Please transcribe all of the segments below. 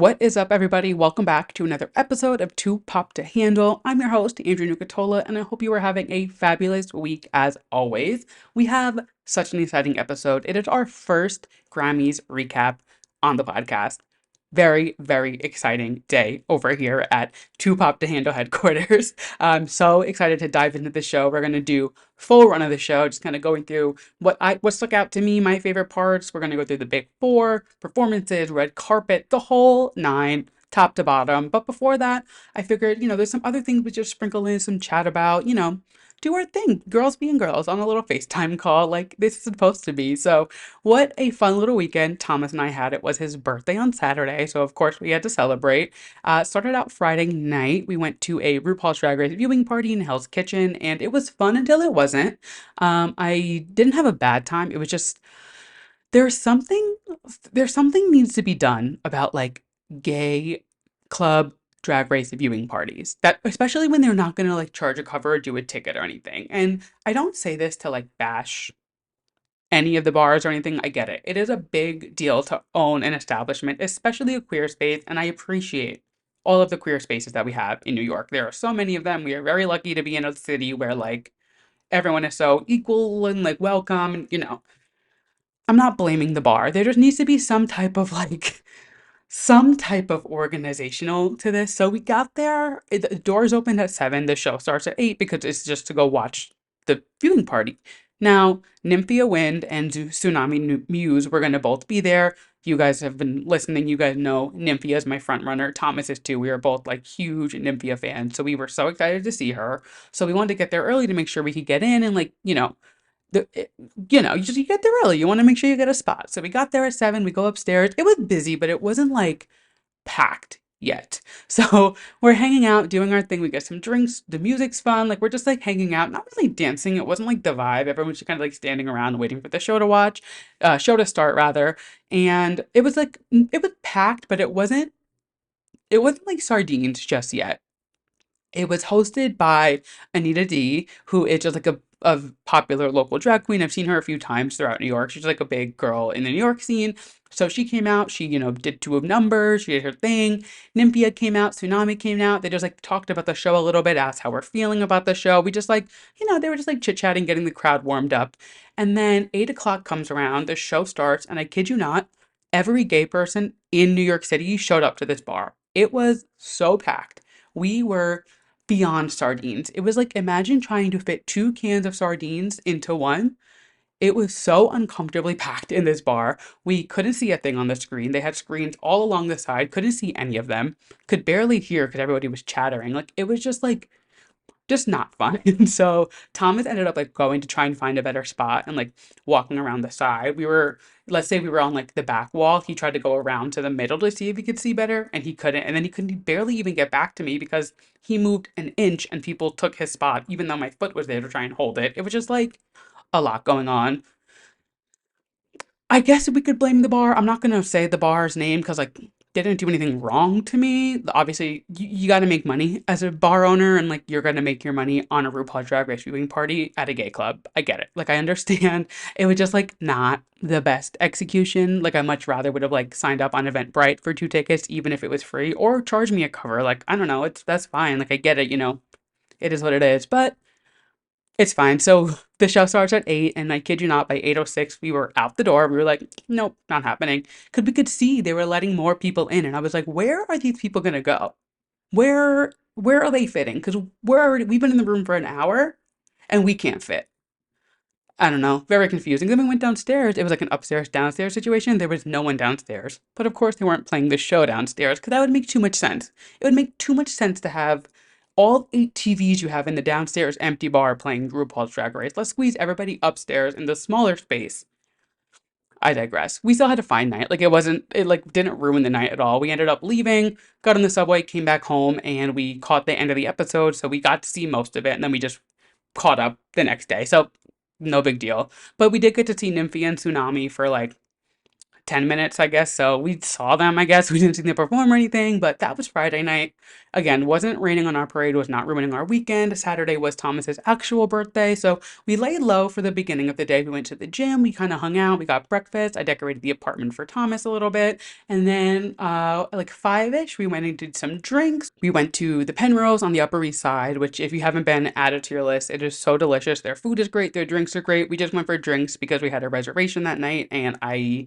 What is up, everybody? Welcome back to another episode of Too Pop to Handle. I'm your host, Andrew Nucatola, and I hope you are having a fabulous week as always. We have such an exciting episode. It is our first Grammys recap on the podcast. Very, very exciting day over here at Too Pop to Handle headquarters. I'm so excited to dive into the show. We're going to do full run of the show, just kind of going through what stuck out to me, my favorite parts. We're gonna go through the big four, performances, red carpet, the whole nine, top to bottom. But before that, I figured, there's some other things we just sprinkle in some chat about, do our thing, girls being girls on a little FaceTime call like this is supposed to be. So what a fun little weekend Thomas and I had. It was his birthday on Saturday, so of course we had to celebrate. Started out Friday night. We went to a RuPaul's Drag Race viewing party in Hell's Kitchen, and it was fun until it wasn't. I didn't have a bad time. It was just there's something there's something needs to be done about like gay club drag race viewing parties. That especially when they're not gonna like charge a cover or do a ticket or anything. And I don't say this to like bash any of the bars or anything. I get it. It is a big deal to own an establishment, especially a queer space, and I appreciate all of the queer spaces that we have in New York. There are so many of them. We are very lucky to be in a city where like everyone is so equal and like welcome and I'm not blaming the bar. There just needs to be some type of like some type of organizational to this. So we got there. The doors opened at 7. The show starts at 8 because it's just to go watch the viewing party. Now, Nymphia Wind and Muse were going to both be there. You guys have been listening. You guys know Nymphia is my front runner. Thomas is too. We are both like huge Nymphia fans. So we were so excited to see her. So we wanted to get there early to make sure we could get in and like, the, it- you get there early. You want to make sure you get a spot. So we got there at 7. We go upstairs. It was busy, but it wasn't like packed yet. So we're hanging out, doing our thing. We get some drinks. The music's fun. Like we're just like hanging out, not really dancing. It wasn't like the vibe. Everyone's just kind of like standing around waiting for the show to show to start rather. And it was like it was packed, but it wasn't like sardines just yet. It was hosted by Anita D, who is just like a popular local drag queen. I've seen her a few times throughout New York. She's like a big girl in the New York scene. So she came out, she, did two of numbers, she did her thing. Nymphia came out, Tsunami came out. They just like talked about the show a little bit, asked how we're feeling about the show. We just like, they were just like chit-chatting, getting the crowd warmed up. And then 8 o'clock comes around, the show starts, and I kid you not, every gay person in New York City showed up to this bar. It was so packed. We were beyond sardines. It was like imagine trying to fit 2 cans of sardines into one. It was so uncomfortably packed in this bar. We couldn't see a thing on the screen. They had screens all along the side, couldn't see any of them, could barely hear because everybody was chattering. Like it was just not fun. And so Thomas ended up like going to try and find a better spot and like walking around the side. Let's say we were on like the back wall. He tried to go around to the middle to see if he could see better and he couldn't. And then he couldn't barely even get back to me because he moved an inch and people took his spot, even though my foot was there to try and hold it. It was just like a lot going on. I guess we could blame the bar. I'm not gonna say the bar's name because like they didn't do anything wrong to me. Obviously, you got to make money as a bar owner, and like you're gonna make your money on a RuPaul Drag Race viewing party at a gay club. I get it. Like I understand. It was just like not the best execution. Like I much rather would have like signed up on Eventbrite for 2 tickets, even if it was free, or charge me a cover. Like I don't know. That's fine. Like I get it. It is what it is. But it's fine. So the show starts at 8, and I kid you not, by 8:06, we were out the door. We were like, nope, not happening. Because we could see they were letting more people in. And I was like, where are these people gonna go? Where are they fitting? Because we've been in the room for an hour and we can't fit. I don't know. Very confusing. Then we went downstairs. It was like an upstairs, downstairs situation. There was no one downstairs. But of course, they weren't playing the show downstairs because that would make too much sense. It would make too much sense to have all 8 TVs you have in the downstairs empty bar playing RuPaul's Drag Race. Let's squeeze everybody upstairs in the smaller space. I digress. We still had a fine night. Like it like didn't ruin the night at all. We ended up leaving, got on the subway, came back home, and we caught the end of the episode. So we got to see most of it, and then we just caught up the next day. So no big deal. But we did get to see Nymphia and Tsunami for like 10 minutes, I guess. So we saw them, I guess. We didn't see them perform or anything, but that was Friday night. Again, wasn't raining on our parade, was not ruining our weekend. Saturday was Thomas's actual birthday. So we laid low for the beginning of the day. We went to the gym, we kind of hung out, we got breakfast. I decorated the apartment for Thomas a little bit. And then like 5-ish, we went and did some drinks. We went to the Penrose on the Upper East Side, which if you haven't been, add it to your list. It is so delicious. Their food is great, their drinks are great. We just went for drinks because we had a reservation that night and I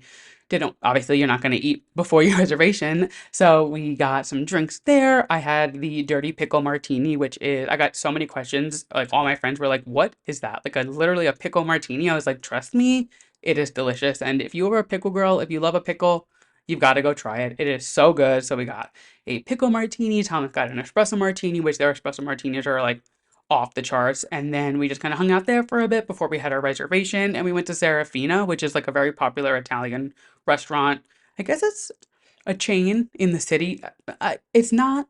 didn't, obviously you're not going to eat before your reservation. So we got some drinks there. I had the dirty pickle martini, which is, I got so many questions. Like all my friends were like, what is that? Like literally a pickle martini. I was like, trust me, it is delicious. And if you are a pickle girl, if you love a pickle, you've got to go try it. It is so good. So we got a pickle martini. Thomas got an espresso martini, which their espresso martinis are like off the charts. And then we just kind of hung out there for a bit before we had our reservation. And we went to Serafina, which is like a very popular Italian restaurant. I guess it's a chain in the city. It's not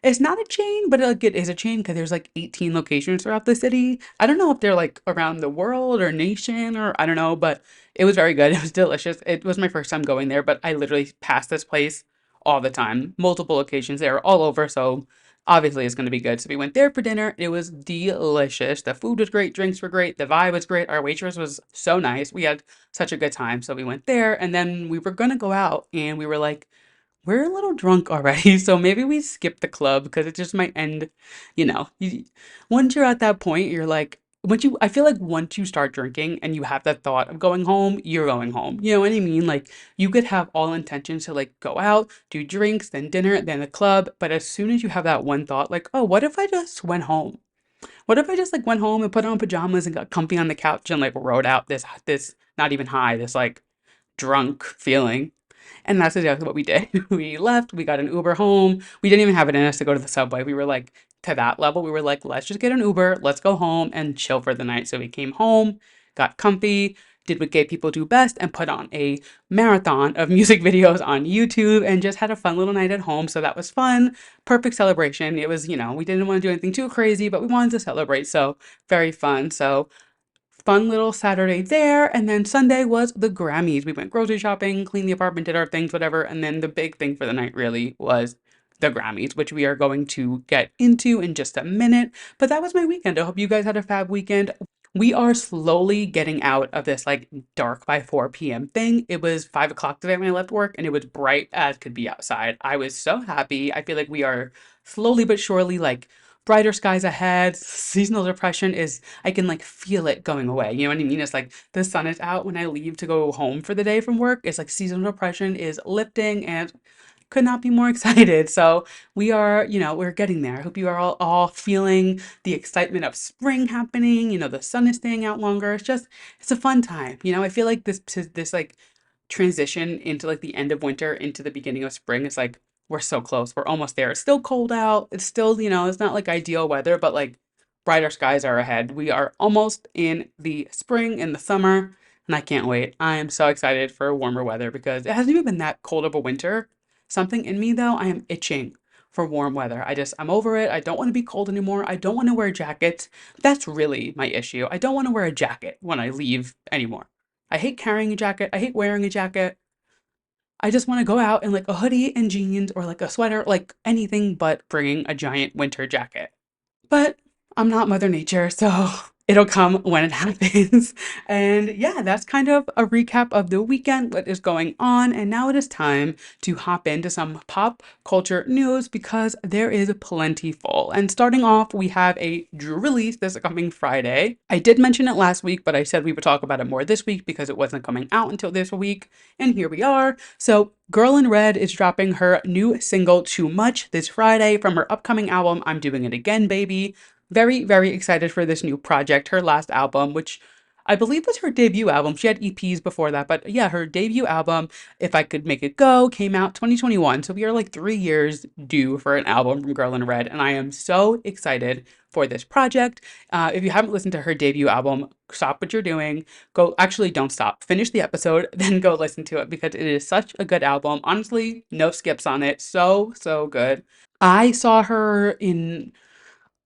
a chain, but like it is a chain because there's like 18 locations throughout the city. I don't know if they're like around the world or nation or I don't know, but it was very good. It was delicious. It was my first time going there, but I literally pass this place all the time. Multiple locations there, all over. So obviously it's going to be good. So we went there for dinner. It was delicious. The food was great. Drinks were great. The vibe was great. Our waitress was so nice. We had such a good time. So we went there and then we were going to go out and we were like, we're a little drunk already, so maybe we skip the club because it just might end, once you're at that point, you're like, I feel like once you start drinking and you have that thought of going home, you're going home. You know what I mean? Like you could have all intentions to like go out, do drinks, then dinner, then the club. But as soon as you have that one thought, like, oh, what if I just went home? What if I just like went home and put on pajamas and got comfy on the couch and like rode out this not even high, this like drunk feeling. And that's exactly what we did. We left, we got an Uber home. We didn't even have it in us to go to the subway. We were like to that level. We were like, let's just get an Uber, let's go home and chill for the night. So we came home, got comfy, did what gay people do best, and put on a marathon of music videos on YouTube and just had a fun little night at home. So that was fun. Perfect celebration. It was, we didn't want to do anything too crazy, but we wanted to celebrate. So very fun. So fun little Saturday there. And then Sunday was the Grammys. We went grocery shopping, cleaned the apartment, did our things, whatever. And then the big thing for the night really was the Grammys, which we are going to get into in just a minute. But that was my weekend. I hope you guys had a fab weekend. We are slowly getting out of this like dark by 4 p.m. thing. It was 5 o'clock today when I left work and it was bright as could be outside. I was so happy. I feel like we are slowly but surely like brighter skies ahead. Seasonal depression is, I can like feel it going away. You know what I mean? It's like the sun is out when I leave to go home for the day from work. It's like seasonal depression is lifting and could not be more excited. So we are, we're getting there. I hope you are all feeling the excitement of spring happening. The sun is staying out longer. It's a fun time. I feel like this like transition into like the end of winter into the beginning of spring is like we're so close. We're almost there. It's still cold out. It's still, it's not like ideal weather, but like brighter skies are ahead. We are almost in the spring and the summer, and I can't wait. I am so excited for warmer weather because it hasn't even been that cold of a winter. Something in me though, I am itching for warm weather. I'm over it. I don't want to be cold anymore. I don't want to wear jackets. That's really my issue. I don't want to wear a jacket when I leave anymore. I hate carrying a jacket. I hate wearing a jacket. I just want to go out in like a hoodie and jeans or like a sweater, like anything but bringing a giant winter jacket. But I'm not Mother Nature, so it'll come when it happens. And yeah, that's kind of a recap of the weekend, what is going on. And now it is time to hop into some pop culture news because there is plentiful. And starting off, we have a release this coming Friday. I did mention it last week, but I said we would talk about it more this week because it wasn't coming out until this week. And here we are. So Girl in Red is dropping her new single Too Much this Friday from her upcoming album I'm Doing It Again, Baby. Very, very excited for this new project. Her last album, which I believe was her debut album. She had EPs before that, but yeah, her debut album, If I Could Make It Go, came out 2021. So we are like 3 years due for an album from Girl in Red, and I am so excited for this project. If you haven't listened to her debut album, stop what you're doing. Go, actually, don't stop. Finish the episode, then go listen to it because it is such a good album. Honestly, no skips on it. So, so good. I saw her in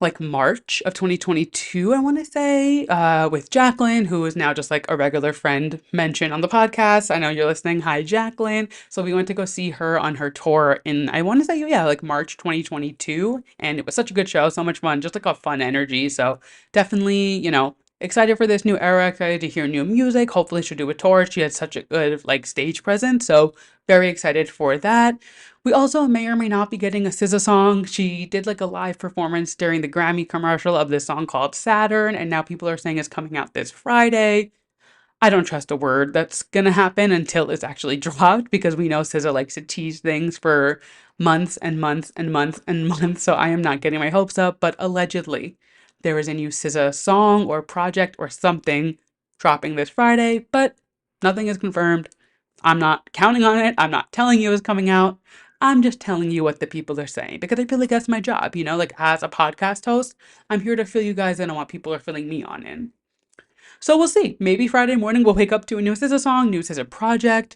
like March of 2022, I want to say, with Jacqueline, who is now just like a regular friend mentioned on the podcast. I know you're listening. Hi, Jacqueline. So we went to go see her on her tour in, I want to say, yeah, like March 2022. And it was such a good show, so much fun, just like a fun energy. So definitely, excited for this new era, excited to hear new music. Hopefully she'll do a tour. She had such a good like stage presence. So very excited for that. We also may or may not be getting a SZA song. She did like a live performance during the Grammy commercial of this song called Saturn, and now people are saying it's coming out this Friday. I don't trust a word that's gonna happen until it's actually dropped because we know SZA likes to tease things for months and months and months and months. So I am not getting my hopes up, but allegedly there is a new SZA song or project or something dropping this Friday, but nothing is confirmed. I'm not counting on it. I'm not telling you it's coming out. I'm just telling you what the people are saying because I feel like that's my job, like as a podcast host, I'm here to fill you guys in on what people are filling me on in. So we'll see. Maybe Friday morning we'll wake up to a new SZA song, new SZA project.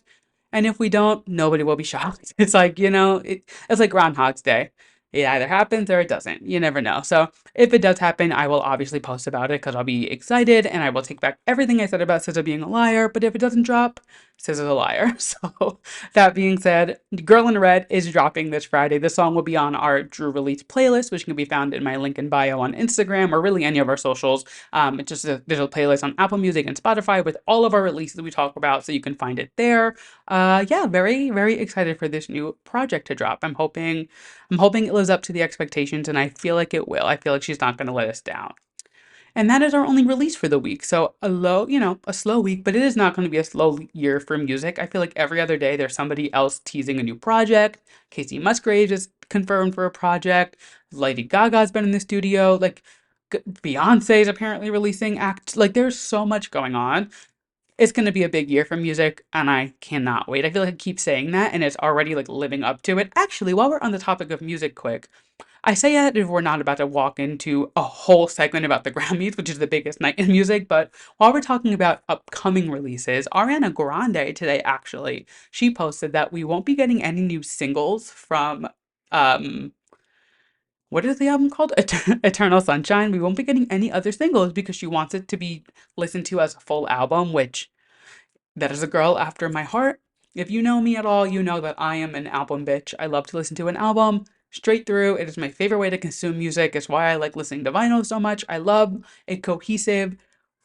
And if we don't, nobody will be shocked. It's like, it's like Groundhog's Day. It either happens or it doesn't. You never know. So if it does happen, I will obviously post about it because I'll be excited and I will take back everything I said about SZA being a liar. But if it doesn't drop, SZA's a liar. So that being said, Girl in Red is dropping this Friday. The song will be on our Drew Release playlist, which can be found in my link in bio on Instagram or really any of our socials. It's just there's a playlist on Apple Music and Spotify with all of our releases we talk about, so you can find it there. Yeah, very, very excited for this new project to drop. I'm hoping it lives up to the expectations, and I feel like it will. I feel like she's not going to let us down. And that is our only release for the week. So a slow week, but it is not going to be a slow year for music. I feel like every other day there's somebody else teasing a new project. Kacey Musgraves is confirmed for a project. Lady Gaga's been in the studio. Like Beyonce is apparently releasing act. Like there's so much going on. It's going to be a big year for music, and I cannot wait. I feel like I keep saying that, and it's already like living up to it. Actually, while we're on the topic of music, quick, I say that if we're not about to walk into a whole segment about the Grammys, which is the biggest night in music, but while we're talking about upcoming releases, Ariana Grande today actually, she posted that we won't be getting any new singles from um what is the album called? Eternal Sunshine. We won't be getting any other singles because she wants it to be listened to as a full album, which that is a girl after my heart. If you know me at all, you know that I am an album bitch. I love to listen to an album straight through. It is my favorite way to consume music. It's why I like listening to vinyl so much. I love a cohesive,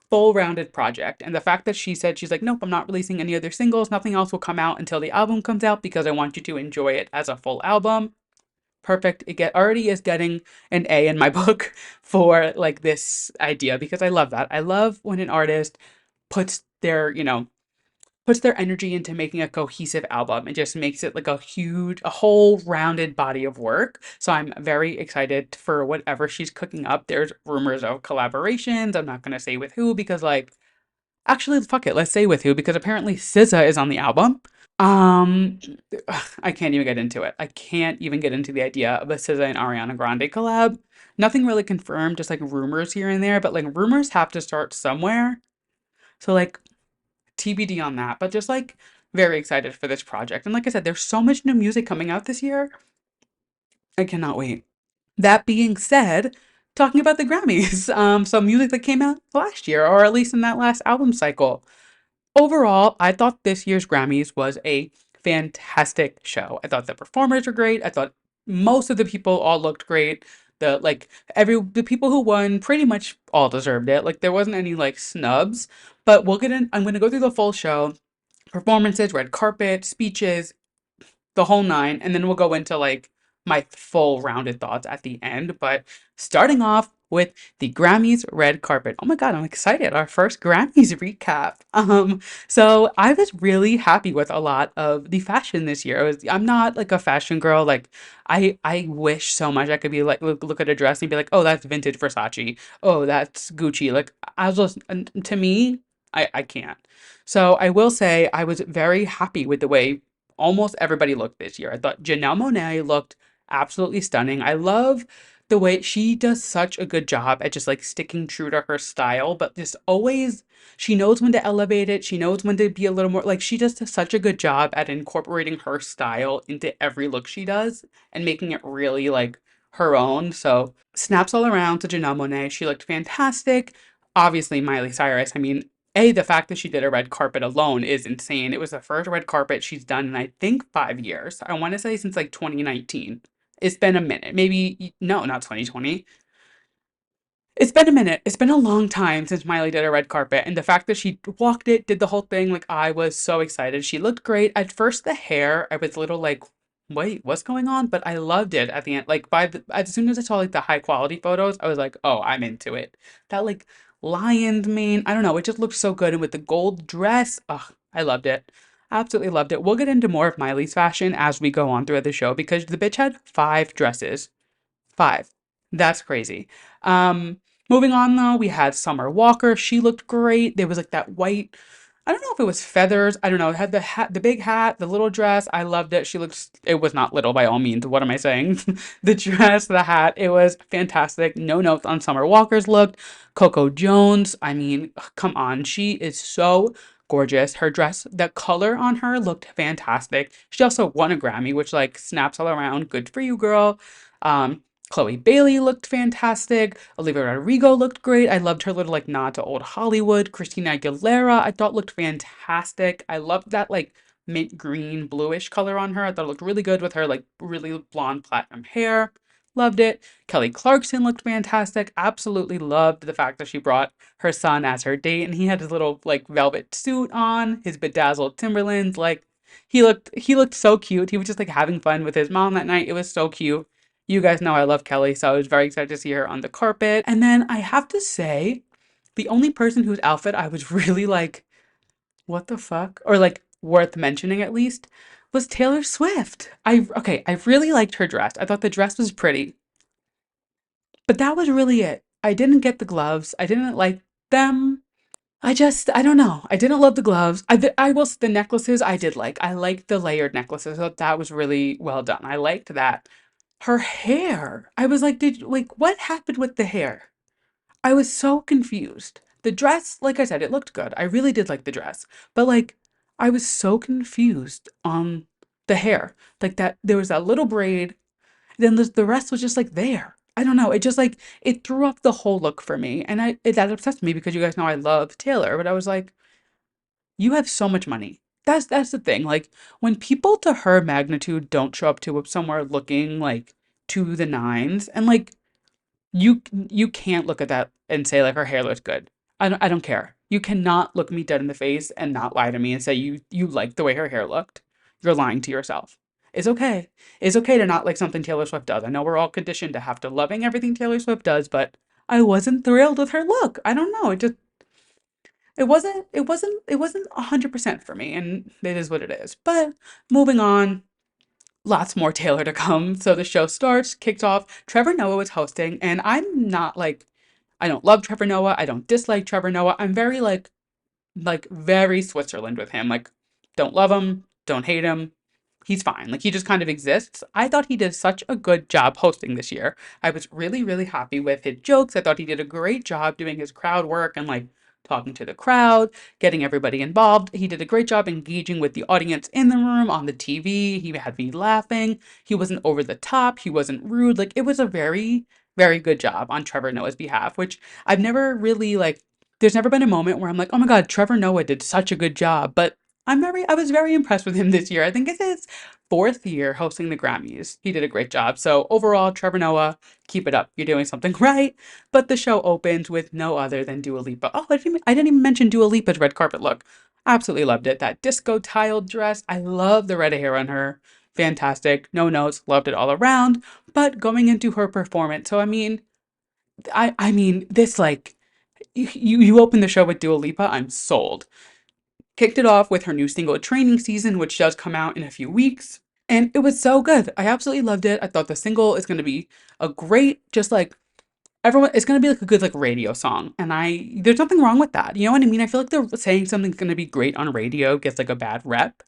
full-rounded project. And the fact that she said she's like, nope, I'm not releasing any other singles. Nothing else will come out until the album comes out because I want you to enjoy it as a full album. Perfect. Already is getting an A in my book for like this idea because I love that. I love when an artist puts their energy into making a cohesive album and just makes it like a whole rounded body of work. So I'm very excited for whatever she's cooking up. There's rumors of collaborations. I'm not going to say with who because actually, fuck it. Let's say with who because apparently SZA is on the album. Um, I can't even get into it. I can't even get into the idea of a SZA and Ariana Grande collab. Nothing really confirmed, just like rumors here and there, but like rumors have to start somewhere. So like TBD on that, but just like very excited for this project. And like I said, there's so much new music coming out this year. I cannot wait. That being said, talking about the Grammys, so music that came out last year, or at least in that last album cycle. Overall, I thought this year's Grammys was a fantastic show. I thought the performers were great. I thought most of the people all looked great. The people who won pretty much all deserved it. Like there wasn't any like snubs. But we'll get in. I'm gonna go through the full show, performances, red carpet, speeches, the whole nine, and then we'll go into like my full rounded thoughts at the end. But starting off with the Grammys red carpet. Oh my God, I'm excited. Our first Grammys recap. So I was really happy with a lot of the fashion this year. I'm not like a fashion girl. Like I wish so much I could be like look at a dress and be like, oh, that's vintage Versace. Oh, that's Gucci. Like I was just to me, I can't. So I will say I was very happy with the way almost everybody looked this year. I thought Janelle Monáe looked absolutely stunning. I love the way she does such a good job at just like sticking true to her style, but just always she knows when to elevate it. She knows when to be a little more like she does such a good job at incorporating her style into every look she does and making it really like her own. So snaps all around to Janelle Monáe. She looked fantastic. Obviously, Miley Cyrus. I mean, the fact that she did a red carpet alone is insane. It was the first red carpet she's done in, I think, 5 years. I want to say since like 2019. It's been a minute. Maybe, no, not 2020. It's been a minute. It's been a long time since Miley did a red carpet, and the fact that she walked it, did the whole thing, like I was so excited. She looked great. At first, the hair, I was a little like, wait, what's going on? But I loved it at the end. Like as soon as I saw like the high quality photos, I was like, oh, I'm into it. That like lion's mane, I don't know, it just looked so good. And with the gold dress, ugh, I loved it. Absolutely loved it. We'll get into more of Miley's fashion as we go on throughout the show because the bitch had 5 dresses. 5. That's crazy. Um, Moving on though, we had Summer Walker. She looked great. There was like that white, I don't know if it was feathers. I don't know. It had the hat, the big hat, the little dress. I loved it. She looks, it was not little by all means. What am I saying? The dress, the hat, it was fantastic. No notes on Summer Walker's look. Coco Jones, I mean, ugh, come on. She is so gorgeous. Her dress, the color on her looked fantastic. She also won a Grammy, which like snaps all around. Good for you, girl. Um, Chloe Bailey looked fantastic. Olivia Rodrigo looked great. I loved her little like nod to old Hollywood. Christina Aguilera, I thought looked fantastic. I loved that like mint green bluish color on her. I thought it looked really good with her like really blonde platinum hair. Loved it. Kelly Clarkson looked fantastic. Absolutely loved the fact that she brought her son as her date and he had his little like velvet suit on, his bedazzled Timberlands. Like he looked so cute. He was just like having fun with his mom that night. It was so cute. You guys know I love Kelly, so I was very excited to see her on the carpet. And then I have to say, the only person whose outfit I was really like, what the fuck? Or like worth mentioning at least, was Taylor Swift. I really liked her dress. I thought the dress was pretty, but that was really it. I didn't get the gloves. I didn't like them. I don't know. I didn't love the gloves. I will, the necklaces I did like. I liked the layered necklaces. I thought that was really well done. I liked that. Her hair. I was like, like, what happened with the hair? I was so confused. The dress, like I said, it looked good. I really did like the dress. But like, I was so confused on the hair. Like that, there was that little braid, then the rest was just like there. I don't know. It just like it threw off the whole look for me. And that obsessed me because you guys know I love Taylor, but I was like, you have so much money. That's the thing. Like when people to her magnitude don't show up to somewhere looking like to the nines, and like you can't look at that and say like her hair looks good. I don't care. You cannot look me dead in the face and not lie to me and say you like the way her hair looked. You're lying to yourself. It's okay. It's okay to not like something Taylor Swift does. I know we're all conditioned to have to loving everything Taylor Swift does, but I wasn't thrilled with her look. I don't know. It wasn't 100% for me, and it is what it is. But moving on, lots more Taylor to come. So the show starts, kicked off. Trevor Noah was hosting, and I'm not like, I don't love Trevor Noah. I don't dislike Trevor Noah. I'm very like very Switzerland with him. Like, don't love him, don't hate him. He's fine. Like, he just kind of exists. I thought he did such a good job hosting this year. I was really, really happy with his jokes. I thought he did a great job doing his crowd work and like talking to the crowd, getting everybody involved. He did a great job engaging with the audience in the room, on the TV. He had me laughing. He wasn't over the top. He wasn't rude. Like, it was a very, very good job on Trevor Noah's behalf, which I've never really like there's never been a moment where I'm like, oh my God, Trevor Noah did such a good job. But I was very impressed with him this year. I think it's his 4th year hosting the Grammys. He did a great job. So overall, Trevor Noah, keep it up. You're doing something right. But the show opens with no other than Dua Lipa. Oh, I didn't even mention Dua Lipa's red carpet look. Absolutely loved it. That disco tiled dress. I love the red hair on her. Fantastic. No notes. Loved it all around. But going into her performance, so I mean, this like you open the show with Dua Lipa, I'm sold. Kicked it off with her new single Training Season, which does come out in a few weeks. And it was so good. I absolutely loved it. I thought the single is going to be a great, just like everyone, it's going to be like a good like radio song. And there's nothing wrong with that. You know what I mean? I feel like they're saying something's going to be great on radio gets like a bad rep.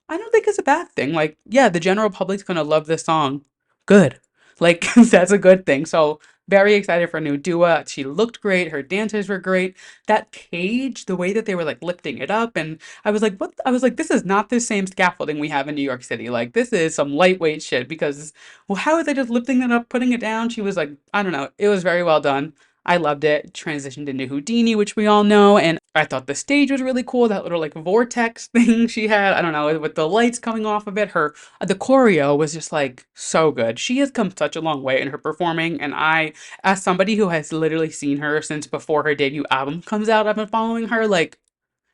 I don't think it's a bad thing. Like, yeah, the general public's going to love this song. Good. Like, that's a good thing. So Very excited for a new Dua. She looked great. Her dancers were great. That cage, the way that they were like lifting it up, and I was like, what? I was like, this is not the same scaffolding we have in New York City. Like, this is some lightweight shit because, well, how are they just lifting it up, putting it down? She was like, I don't know. It was very well done. I loved it. Transitioned into Houdini, which we all know, and I thought the stage was really cool. That little like vortex thing she had. I don't know, with the lights coming off of it. The choreo was just like so good. She has come such a long way in her performing, and I, as somebody who has literally seen her since before her debut album comes out, I've been following her. Like,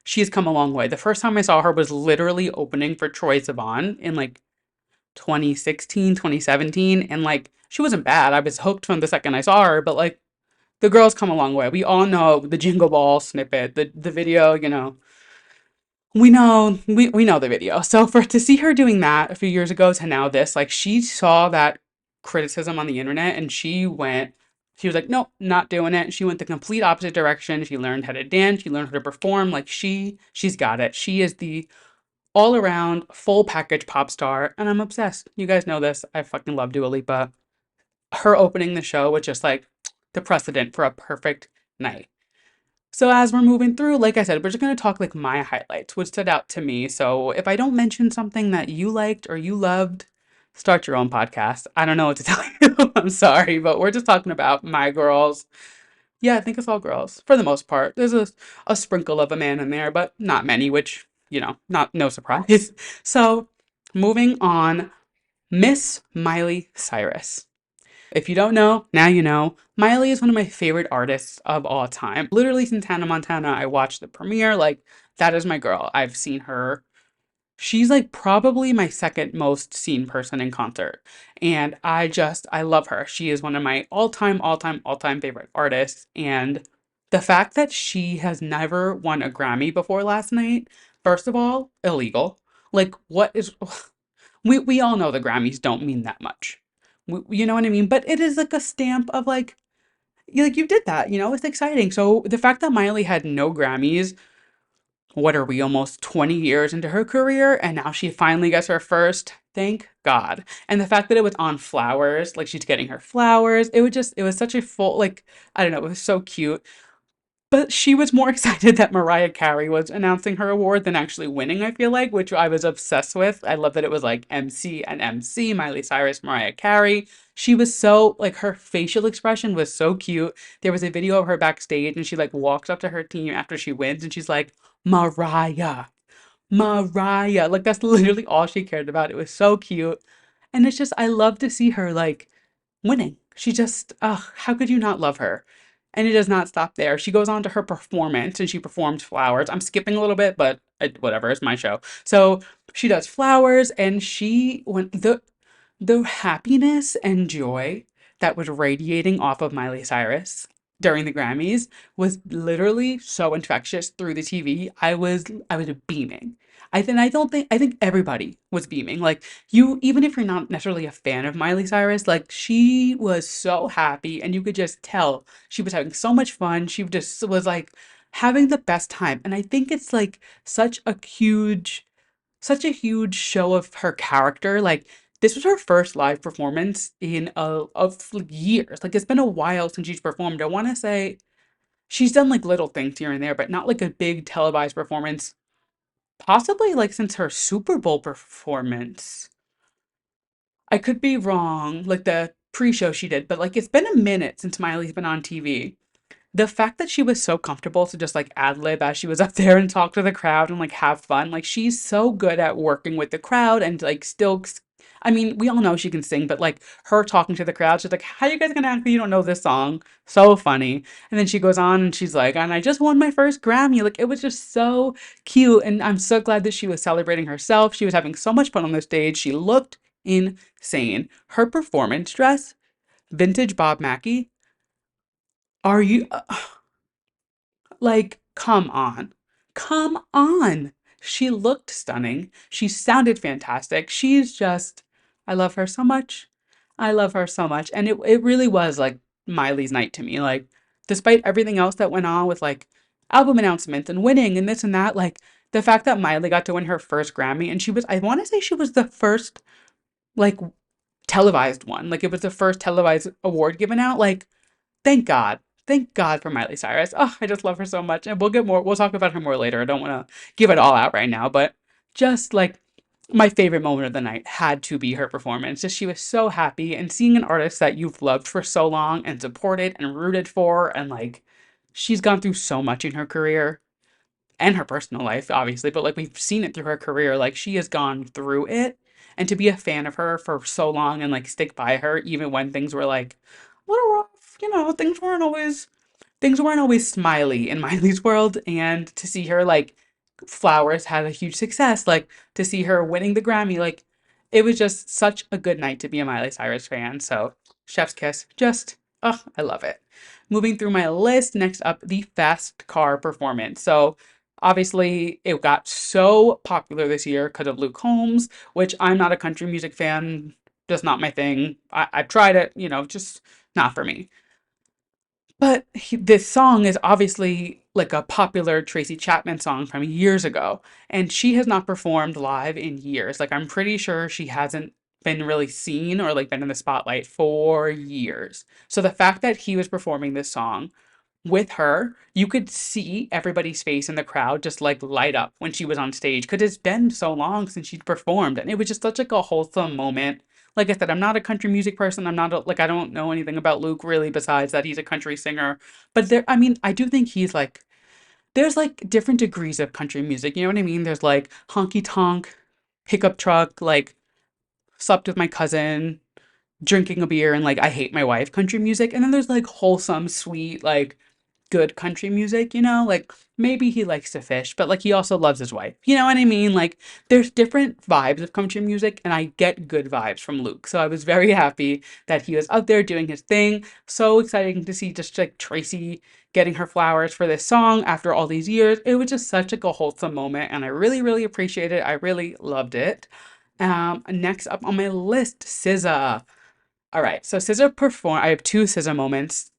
she has come a long way. The first time I saw her was literally opening for Troye Sivan in like 2016, 2017, and like she wasn't bad. I was hooked from the second I saw her, but like the girl's come a long way. We all know the Jingle Ball snippet, the video, we know the video. So for to see her doing that a few years ago to now this, like she saw that criticism on the internet and she was like, nope, not doing it. She went the complete opposite direction. She learned how to dance, she learned how to perform. Like she's got it. She is the all around full package pop star, and I'm obsessed. You guys know this. I fucking love Dua Lipa. Her opening the show was just like the precedent for a perfect night. So as we're moving through, like I said, we're just going to talk like my highlights, what stood out to me. So if I don't mention something that you liked or you loved, start your own podcast. I don't know what to tell you. I'm sorry, but we're just talking about my girls. Yeah, I think it's all girls for the most part. There's a sprinkle of a man in there, but not many, which, not no surprise. So moving on, Miss Miley Cyrus. If you don't know, now you know. Miley is one of my favorite artists of all time. Literally since Hannah Montana, I watched the premiere. Like, that is my girl. I've seen her. She's like probably my second most seen person in concert. And I love her. She is one of my all time favorite artists. And the fact that she has never won a Grammy before last night, first of all, illegal. Like, what is we all know the Grammys don't mean that much. You know what I mean? But it is like a stamp of like you did that, it's exciting. So the fact that Miley had no Grammys, what are we, almost 20 years into her career, and now she finally gets her first, thank God. And the fact that it was on flowers, like she's getting her flowers, it was such a full, like, I don't know, it was so cute. But she was more excited that Mariah Carey was announcing her award than actually winning, I feel like, which I was obsessed with. I love that it was like MC and MC, Miley Cyrus, Mariah Carey. She was so, like, her facial expression was so cute. There was a video of her backstage and she, like, walks up to her team after she wins and she's like, Mariah, Mariah. Like, that's literally all she cared about. It was so cute. And it's just, I love to see her, like, winning. She just, ugh, how could you not love her? And it does not stop there. She goes on to her performance and she performed Flowers. I'm skipping a little bit, but whatever, it's my show. So she does Flowers and she went the happiness and joy that was radiating off of Miley Cyrus during the Grammys was literally so infectious through the TV. I was beaming. I think everybody was beaming. Like, you, even if you're not necessarily a fan of Miley Cyrus, like, she was so happy and you could just tell she was having so much fun. She just was like having the best time. And I think it's like such a huge such a huge show of her character. Like, this was her first live performance in of like, years. Like, it's been a while since she's performed. I want to say she's done like little things here and there, but not like a big televised performance. Possibly like since her Super Bowl performance. I could be wrong, like the pre-show she did, but like it's been a minute since Miley's been on TV. The fact that she was so comfortable to just like ad lib as she was up there and talk to the crowd and like have fun, like she's so good at working with the crowd and like I mean, we all know she can sing, but like her talking to the crowd, she's like, how you guys gonna act if you don't know this song? So funny. And then she goes on and she's like, and I just won my first Grammy. Like, it was just so cute. And I'm so glad that she was celebrating herself. She was having so much fun on the stage. She looked insane. Her performance dress, vintage Bob Mackie. Are you? Like, come on. Come on. She looked stunning. She sounded fantastic. She's just, I love her so much. I love her so much. And it really was like Miley's night to me. Like, despite everything else that went on with like album announcements and winning and this and that, like the fact that Miley got to win her first Grammy and she was, I want to say she was the first like televised one. Like, it was the first televised award given out. Like, Thank God. Thank God for Miley Cyrus. Oh, I just love her so much. And we'll talk about her more later. I don't want to give it all out right now, but just like my favorite moment of the night had to be her performance. Just she was so happy and seeing an artist that you've loved for so long and supported and rooted for and like she's gone through so much in her career and her personal life, obviously, but like we've seen it through her career. Like she has gone through it. And to be a fan of her for so long and like stick by her, even when things were like a little rough, things weren't always smiley in Miley's world. And to see her like Flowers had a huge success, like to see her winning the Grammy, like it was just such a good night to be a Miley Cyrus fan. So chef's kiss, just oh, I love it. Moving through my list, next up, the fast car performance. So obviously, it got so popular this year because of Luke Combs, which I'm not a country music fan, just not my thing. I've tried it, just not for me. But this song is obviously like a popular Tracy Chapman song from years ago, and she has not performed live in years. Like, I'm pretty sure she hasn't been really seen or like been in the spotlight for years. So the fact that he was performing this song with her, you could see everybody's face in the crowd just like light up when she was on stage because it's been so long since she'd performed, and it was just such like a wholesome moment. Like I said, I'm not a country music person. I'm not like I don't know anything about Luke really besides that he's a country singer. But I mean, I do think he's like there's like different degrees of country music. You know what I mean? There's like honky tonk, pickup truck, like slept with my cousin, drinking a beer, and like I hate my wife country music. And then there's like wholesome, sweet, like good country music, like maybe he likes to fish, but like he also loves his wife. You know what I mean? Like there's different vibes of country music and I get good vibes from Luke. So I was very happy that he was out there doing his thing. So exciting to see just like Tracy getting her flowers for this song after all these years. It was just such like a wholesome moment and I really, really appreciate it. I really loved it. Next up on my list, SZA. All right, so SZA performed. I have two SZA moments.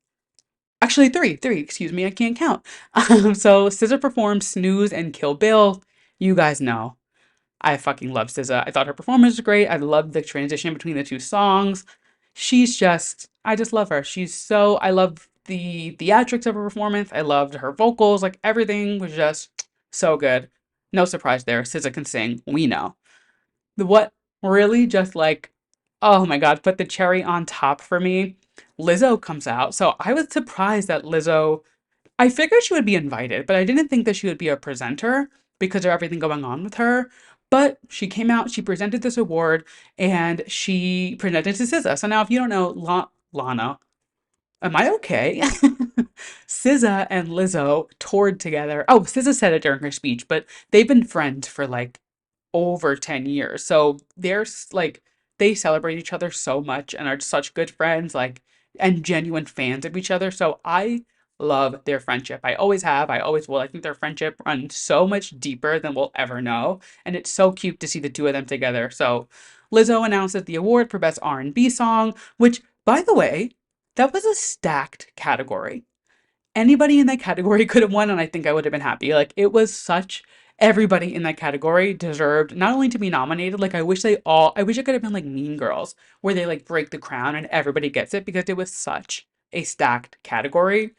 Actually, three, excuse me, I can't count. So SZA performed Snooze and Kill Bill. You guys know. I fucking love SZA. I thought her performance was great. I loved the transition between the two songs. I just love her. I love the theatrics of her performance. I loved her vocals. Like everything was just so good. No surprise there. SZA can sing. We know. What really just like, oh my God, put the cherry on top for me. Lizzo comes out. So I was surprised that I figured she would be invited, but I didn't think that she would be a presenter because of everything going on with her. But she came out, she presented this award, and she presented to SZA. So now, if you don't know Lana, am I okay? SZA and Lizzo toured together. Oh, SZA said it during her speech, but they've been friends for like over 10 years. So like they celebrate each other so much and are such good friends, like and genuine fans of each other. So I love their friendship. I always have, I always will. I think their friendship runs so much deeper than we'll ever know. And it's so cute to see the two of them together. So Lizzo announces the award for Best R&B Song, which, by the way, that was a stacked category. Anybody in that category could have won, and I think I would have been happy. Like, it was such everybody in that category deserved not only to be nominated, like, I wish it could have been like Mean Girls, where they like break the crown and everybody gets it because it was such a stacked category.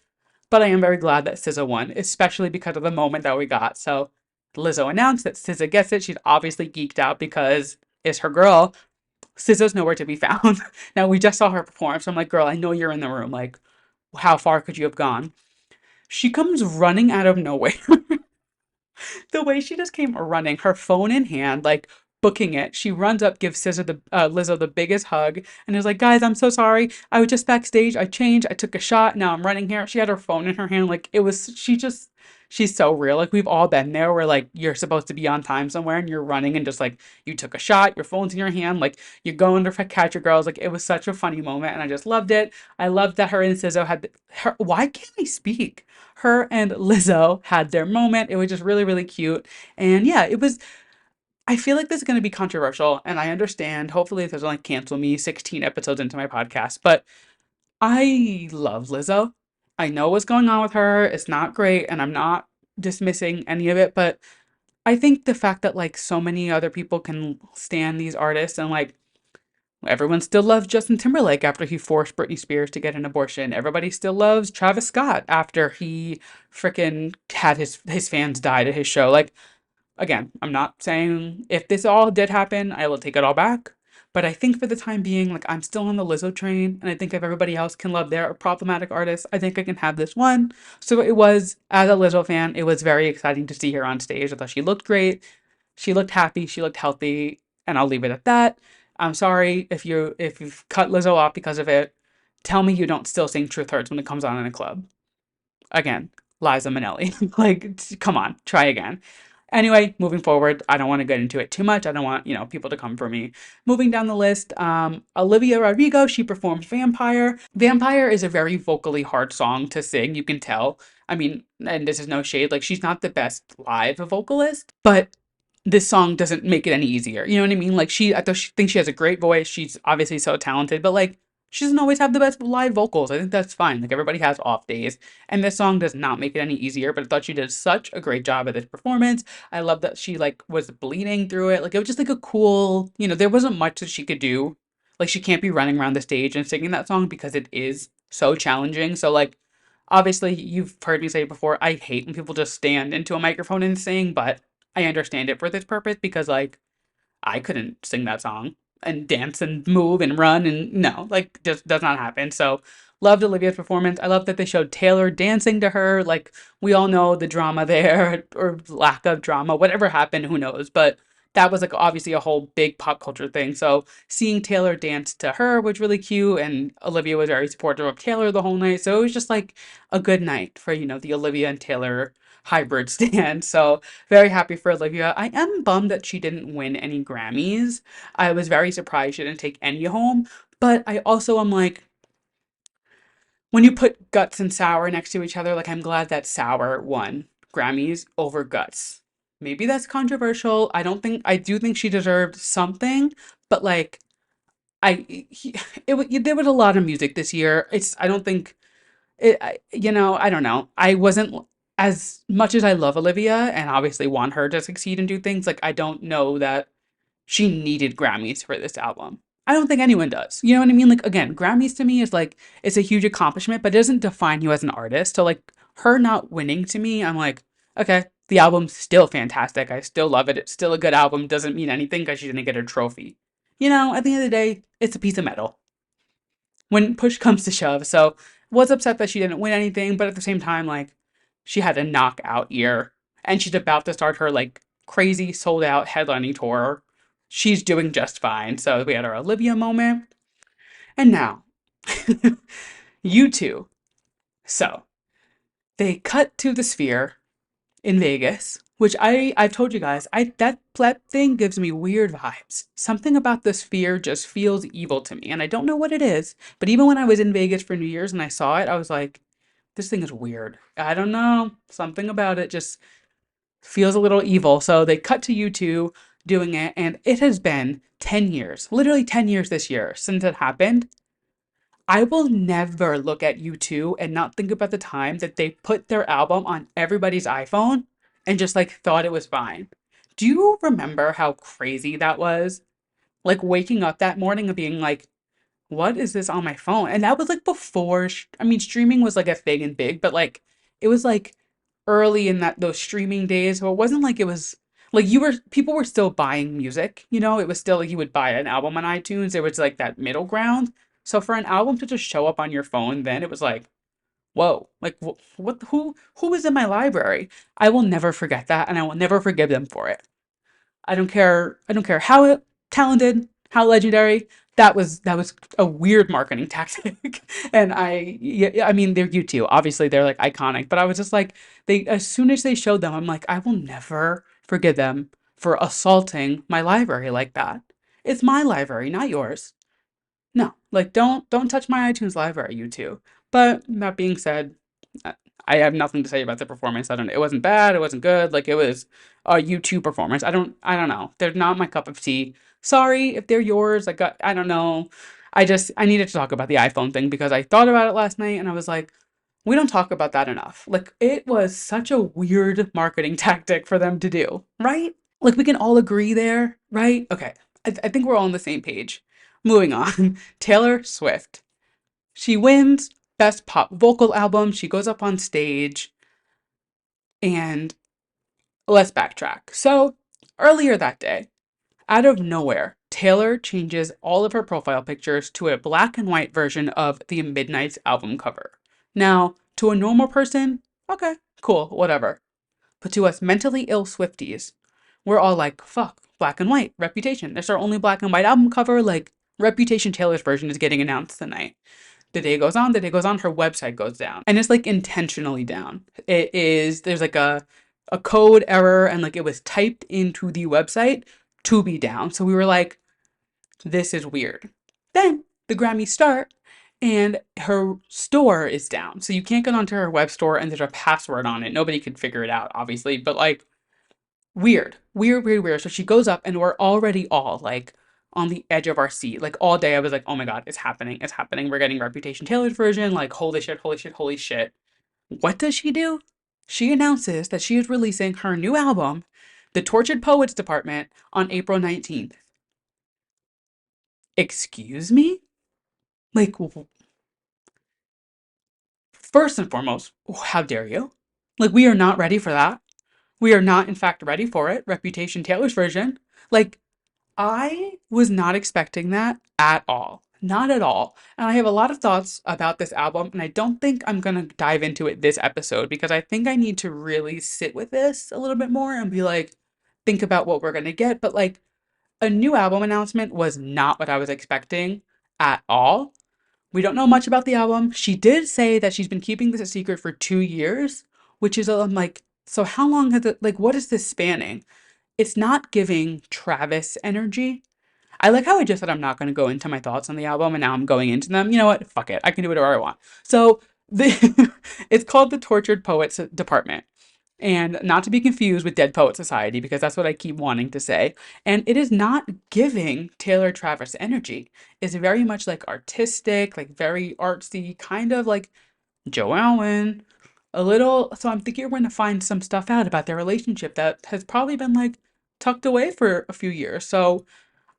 But I am very glad that SZA won, especially because of the moment that we got. So Lizzo announced that SZA gets it. She's obviously geeked out because it's her girl. SZA's nowhere to be found. Now, we just saw her perform, so I'm like, girl, I know you're in the room. Like, how far could you have gone? She comes running out of nowhere. The way she just came running, her phone in hand, like booking it. She runs up, gives Lizzo the biggest hug, and is like, "Guys, I'm so sorry. I was just backstage. I changed. I took a shot. Now I'm running here." She had her phone in her hand, like it was. She's so real. Like we've all been there, where like you're supposed to be on time somewhere, and you're running, and just like you took a shot, your phone's in your hand, like you're going to catch your girls. Like it was such a funny moment, and I just loved it. I loved that her and SZA had her. Why can't I speak? Her and Lizzo had their moment. It was just really, really cute. And yeah, I feel like this is going to be controversial, and I understand. Hopefully, it doesn't like cancel me 16 episodes into my podcast, but I love Lizzo. I know what's going on with her. It's not great, and I'm not dismissing any of it, but I think the fact that like so many other people can stand these artists and Everyone still loves Justin Timberlake after he forced Britney Spears to get an abortion. Everybody still loves Travis Scott after he freaking had his fans died at his show. Like, again, I'm not saying if this all did happen, I will take it all back. But I think for the time being, like, I'm still on the Lizzo train, and I think if everybody else can love their problematic artists, I think I can have this one. So it was, as a Lizzo fan, it was very exciting to see her on stage. I thought she looked great. She looked happy, she looked healthy, and I'll leave it at that. I'm sorry if you've cut Lizzo off because of it. Tell me you don't still sing Truth Hurts when it comes on in a club. Again, Liza Minnelli. Like, come on, try again. Anyway, moving forward, I don't want to get into it too much. I don't want, people to come for me. Moving down the list, Olivia Rodrigo, she performed Vampire. Vampire is a very vocally hard song to sing, you can tell. I mean, and this is no shade, like, she's not the best live vocalist, but this song doesn't make it any easier. You know what I mean? Like, I think she has a great voice. She's obviously so talented, but like, she doesn't always have the best live vocals. I think that's fine. Like, everybody has off days, and this song does not make it any easier. But I thought she did such a great job at this performance. I love that she like was bleeding through it. Like, it was just like a cool. There wasn't much that she could do. Like, she can't be running around the stage and singing that song because it is so challenging. So like, obviously, you've heard me say it before. I hate when people just stand into a microphone and sing, but I understand it for this purpose because like I couldn't sing that song and dance and move and run and no, like just does not happen. So loved Olivia's performance. I love that they showed Taylor dancing to her. Like, we all know the drama there or lack of drama, whatever happened, who knows. But that was like obviously a whole big pop culture thing. So seeing Taylor dance to her was really cute, and Olivia was very supportive of Taylor the whole night. So it was just like a good night for, the Olivia and Taylor hybrid stand. So very happy for Olivia. I am bummed that she didn't win any Grammys. I was very surprised she didn't take any home, but I also am like, when you put Guts and Sour next to each other, like, I'm glad that Sour won Grammys over Guts. Maybe that's controversial. I do think she deserved something, but like, there was a lot of music this year. I don't think I don't know. I wasn't as much as I love Olivia and obviously want her to succeed and do things, like, I don't know that she needed Grammys for this album. I don't think anyone does. You know what I mean? Like, again, Grammys to me is like, it's a huge accomplishment, but it doesn't define you as an artist. So like, her not winning to me, I'm like, okay, the album's still fantastic. I still love it. It's still a good album. Doesn't mean anything because she didn't get a trophy. At the end of the day, it's a piece of metal when push comes to shove. So was upset that she didn't win anything, but at the same time, like, she had a knockout year and she's about to start her like crazy sold out headlining tour. She's doing just fine. So we had our Olivia moment. And now, U2. So they cut to the Sphere in Vegas, which I've told you guys, that thing gives me weird vibes. Something about the Sphere just feels evil to me, and I don't know what it is. But even when I was in Vegas for New Year's and I saw it, I was like, this thing is weird. I don't know. Something about it just feels a little evil. So they cut to U2 doing it, and it has been 10 years, literally 10 years this year since it happened. I will never look at U2 and not think about the time that they put their album on everybody's iPhone and just like thought it was fine. Do you remember how crazy that was? Like, waking up that morning and being like, what is this on my phone? And that was like before, I mean, streaming was like a thing and big, but like, it was like early in those streaming days. So it wasn't like it was like people were still buying music, it was still like you would buy an album on iTunes. There was like that middle ground. So for an album to just show up on your phone, then it was like, whoa, like who is in my library? I will never forget that, and I will never forgive them for it. I don't care how talented, how legendary. That was a weird marketing tactic. And I mean, they're U2. Obviously they're like iconic, but I was just like, as soon as they showed them, I'm like, I will never forgive them for assaulting my library like that. It's my library, not yours. No, like, don't touch my iTunes library, U2. But that being said, uh, I have nothing to say about the performance. I don't. It wasn't bad. It wasn't good. Like, it was a U2 performance. I don't know. They're not my cup of tea. Sorry if they're yours. I don't know. I needed to talk about the iPhone thing because I thought about it last night and I was like, we don't talk about that enough. Like, it was such a weird marketing tactic for them to do, right? Like, we can all agree there, right? Okay. I think we're all on the same page. moving on. Taylor Swift. She wins Best Pop Vocal Album. She goes up on stage, and let's backtrack. So, earlier that day, out of nowhere, Taylor changes all of her profile pictures to a black and white version of the Midnight's album cover. Now, to a normal person, okay, cool, whatever. But to us mentally ill Swifties, we're all like, fuck, black and white, Reputation. It's our only black and white album cover. Like, Reputation Taylor's version is getting announced tonight. The day goes on, her website goes down. And it's like intentionally down. There's like a code error, and like it was typed into the website to be down. So we were like, this is weird. Then the Grammys start, and her store is down. So you can't get onto her web store, and there's a password on it. Nobody could figure it out, obviously, but like weird, weird, weird, weird. So she goes up, and we're already all like on the edge of our seat. Like all day, I was like, oh my God, it's happening. It's happening. We're getting Reputation Taylor's version. Like, holy shit, holy shit, holy shit. What does she do? She announces that she is releasing her new album, The Tortured Poets Department, on April 19th. Excuse me? Like, first and foremost, how dare you? Like, we are not ready for that. We are not, in fact, ready for it. Reputation Taylor's version. Like, I was not expecting that at all. Not at all. And I have a lot of thoughts about this album, and I don't think I'm going to dive into it this episode because I think I need to really sit with this a little bit more and be like, think about what we're going to get. But like, a new album announcement was not what I was expecting at all. We don't know much about the album. She did say that she's been keeping this a secret for 2 years, which is, I'm like, so how long has it, like, what is this spanning? It's not giving Travis energy. I like how I just said I'm not going to go into my thoughts on the album, and now I'm going into them. You know what? Fuck it. I can do whatever I want. So it's called the Tortured Poets Department. And not to be confused with Dead Poet Society, because that's what I keep wanting to say. And it is not giving Taylor Travis energy. It's very much like artistic, like very artsy, kind of like Joe Alwyn. A little, so I'm thinking we're going to find some stuff out about their relationship that has probably been like tucked away for a few years. So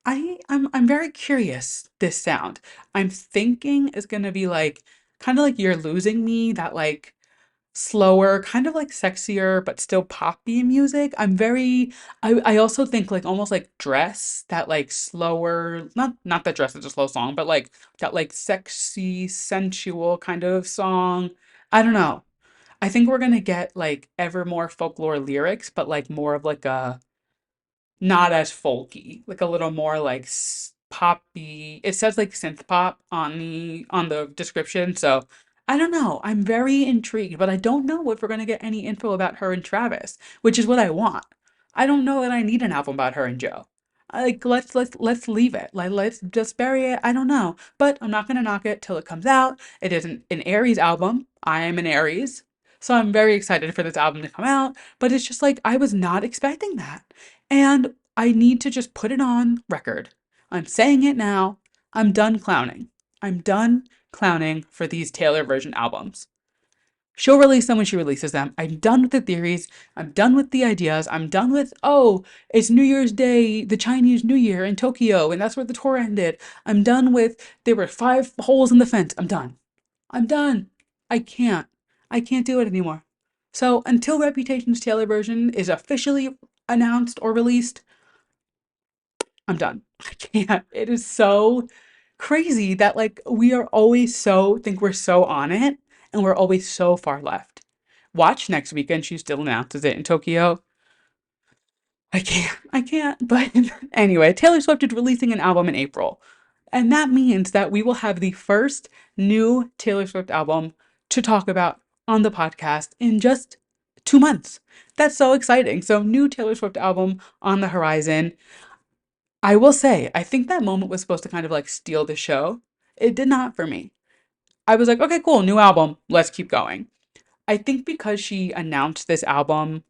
I'm very curious this sound. I'm thinking is going to be like kind of like You're Losing Me, that like slower, kind of like sexier, but still poppy music. I also think like almost like Dress, that like slower, not that Dress is a slow song, but like that like sexy, sensual kind of song. I don't know. I think we're gonna get like ever more folklore lyrics, but like more of like a not as folky, like a little more like poppy. It says like synth pop on the description, so I don't know. I'm very intrigued, but I don't know if we're gonna get any info about her and Travis, which is what I want. I don't know that I need an album about her and Joe. Like let's leave it. Like let's just bury it. I don't know, but I'm not gonna knock it till it comes out. It is an Aries album. I am an Aries, so I'm very excited for this album to come out. But it's just like I was not expecting that. And I need to just put it on record. I'm saying it now. I'm done clowning. I'm done clowning for these Taylor version albums. She'll release them when she releases them. I'm done with the theories. I'm done with the ideas. I'm done with, oh, it's New Year's Day, the Chinese New Year in Tokyo, and that's where the tour ended. I'm done with, there were 5 holes in the fence. I'm done. I'm done. I can't. I can't do it anymore. So until Reputation's Taylor version is officially announced or released, I'm done. I can't. It is so crazy that like we are always think we're so on it, and we're always so far left. Watch next weekend, she still announces it in Tokyo. I can't. I can't. But anyway, Taylor Swift is releasing an album in April. And that means that we will have the first new Taylor Swift album to talk about on the podcast in just 2 months. That's so exciting. So, new Taylor Swift album on the horizon. I will say, I think that moment was supposed to kind of like steal the show. It did not for me. I was like, okay, cool, new album. Let's keep going. I think because she announced this album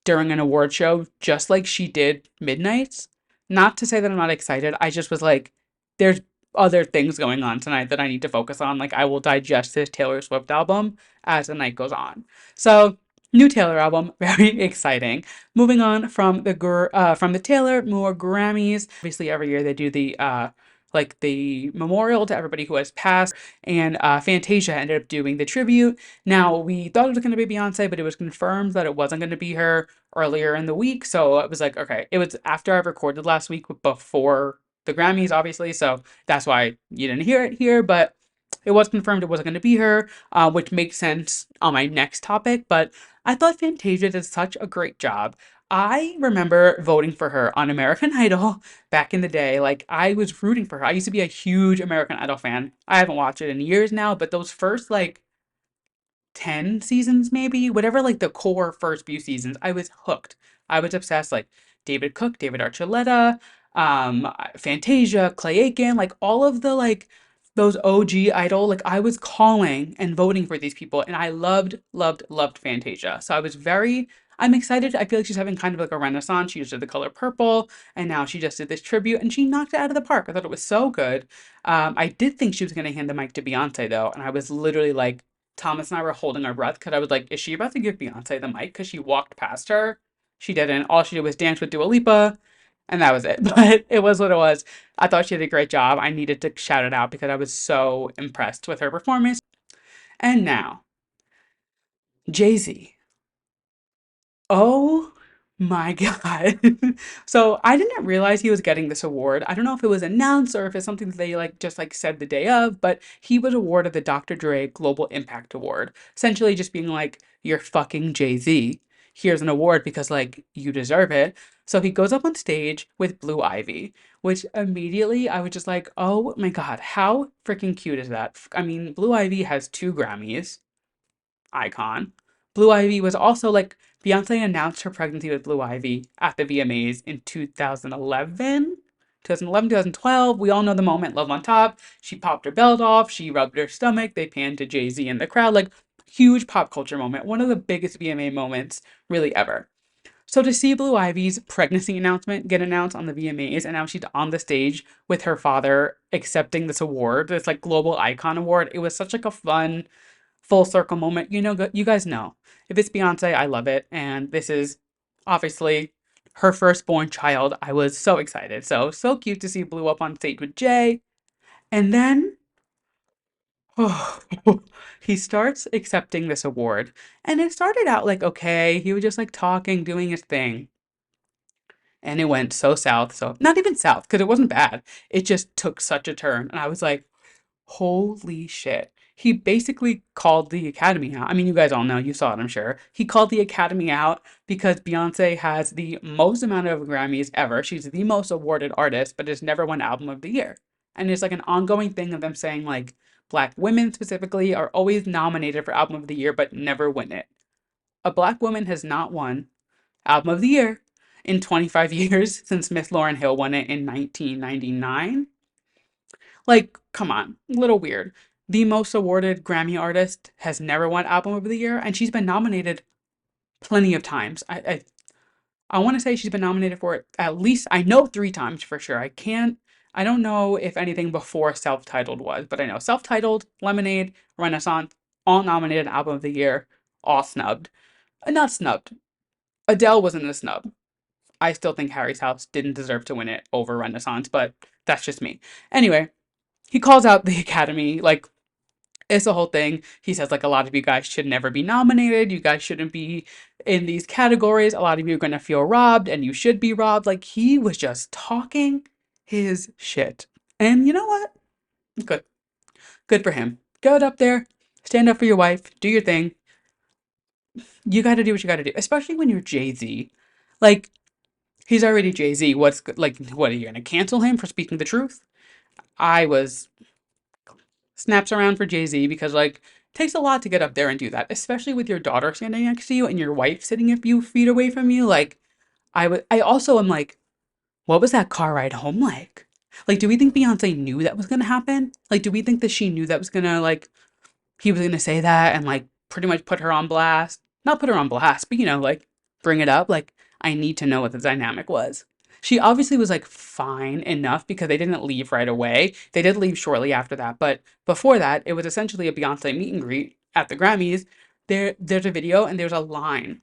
during an award show, just like she did Midnight's, not to say that I'm not excited. I just was like, there's other things going on tonight that I need to focus on. Like, I will digest this Taylor Swift album as the night goes on. So, new Taylor album, very exciting. Moving on from the Taylor, more Grammys. Obviously, every year they do the like the memorial to everybody who has passed, and Fantasia ended up doing the tribute. Now, we thought it was going to be Beyonce, but it was confirmed that it wasn't going to be her earlier in the week. So it was like, okay, it was after I recorded last week before the Grammys, obviously. So that's why you didn't hear it here, but it was confirmed it wasn't going to be her, which makes sense on my next topic. But I thought Fantasia did such a great job. I remember voting for her on American Idol back in the day. Like, I was rooting for her. I used to be a huge American Idol fan. I haven't watched it in years now, but those first, like, 10 seasons maybe, whatever, like the core first few seasons, I was hooked. I was obsessed. Like David Cook, David Archuleta, Fantasia, Clay Aiken, like all of the like those OG Idol, like I was calling and voting for these people, and I loved Fantasia. So I was very I'm excited. I feel like she's having kind of like a renaissance. She just did the color purple, and now she just did this tribute, and she knocked it out of the park. I thought it was so good. I did think she was going to hand the mic to Beyonce though, and I was literally like, Thomas and I were holding our breath because I was like, is she about to give Beyonce the mic? Because she walked past her. She didn't. All she did was dance with Dua Lipa, and that was it. But it was what it was. I thought she did a great job. I needed to shout it out because I was so impressed with her performance. And now, Jay-Z. Oh my God. So I didn't realize he was getting this award. I don't know if it was announced or if it's something that they like just like said the day of, but he was awarded the Dr. Dre Global Impact Award. Essentially just being like, you're fucking Jay-Z. Here's an award because like you deserve it. So he goes up on stage with Blue Ivy, which immediately I was just like, oh my God, how freaking cute is that? I mean, Blue Ivy has 2 Grammys, icon. Blue Ivy was also like Beyonce announced her pregnancy with Blue Ivy at the VMAs in 2011. 2011, 2012, we all know the moment, Love on Top. She popped her belt off, she rubbed her stomach, they panned to Jay-Z in the crowd, like huge pop culture moment, one of the biggest VMA moments really ever. So to see Blue Ivy's pregnancy announcement get announced on the VMAs, and now she's on the stage with her father accepting this award, this like global icon award, it was such like a fun full circle moment. You know, you guys know. If it's Beyonce, I love it. And this is obviously her firstborn child. I was so excited. So cute to see Blue up on stage with Jay. And then he starts accepting this award. And it started out like, okay, he was just like talking, doing his thing. And it went so south. So, not even south, because it wasn't bad. It just took such a turn. And I was like, holy shit. He basically called the Academy out. I mean, you guys all know, you saw it, I'm sure. He called the Academy out because Beyonce has the most amount of Grammys ever. She's the most awarded artist, but has never won Album of the Year. And it's like an ongoing thing of them saying, like, Black women specifically are always nominated for Album of the Year, but never win it. A Black woman has not won Album of the Year in 25 years since Miss Lauryn Hill won it in 1999. Like, come on, a little weird. The most awarded Grammy artist has never won Album of the Year, and she's been nominated plenty of times. I want to say she's been nominated for it at least, I know 3 times for sure. I don't know if anything before Self-Titled was, but I know Self-Titled, Lemonade, Renaissance, all nominated Album of the Year, all snubbed. Not snubbed. Adele wasn't a snub. I still think Harry's House didn't deserve to win it over Renaissance, but that's just me. Anyway, he calls out the Academy, like, it's a whole thing. He says, like, a lot of you guys should never be nominated. You guys shouldn't be in these categories. A lot of you are going to feel robbed, and you should be robbed. Like, he was just talking his shit. And you know what? Good. Good for him. Go up there, stand up for your wife, do your thing. You got to do what you got to do, especially when you're Jay-Z. Like, he's already Jay-Z. What's good? Like, what, are you going to cancel him for speaking the truth? I was snaps around for Jay-Z because like it takes a lot to get up there and do that, especially with your daughter standing next to you and your wife sitting a few feet away from you. Like I also am like, what was that car ride home like? Like, do we think Beyonce knew that was gonna happen? Like, do we think that she knew that was gonna like he was gonna say that and like pretty much put her on blast? Not put her on blast, but you know, like bring it up. Like, I need to know what the dynamic was. She obviously was like fine enough because they didn't leave right away. They did leave shortly after that, but before that, it was essentially a Beyonce meet and greet at the Grammys. There's a video and there's a line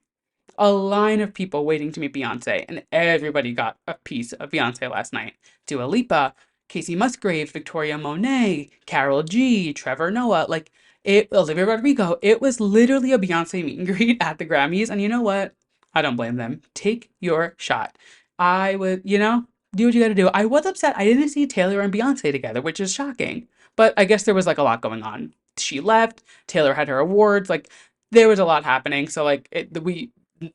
of people waiting to meet Beyonce, and everybody got a piece of Beyonce last night. Dua Lipa, Kacey Musgraves, Victoria Monet, Carol G, Trevor Noah, like Olivia Rodrigo. It was literally a Beyonce meet and greet at the Grammys. And you know what? I don't blame them. Take your shot. I would, do what you gotta do. I was upset I didn't see Taylor and Beyonce together, which is shocking. But I guess there was like a lot going on. She left, Taylor had her awards, like there was a lot happening. So like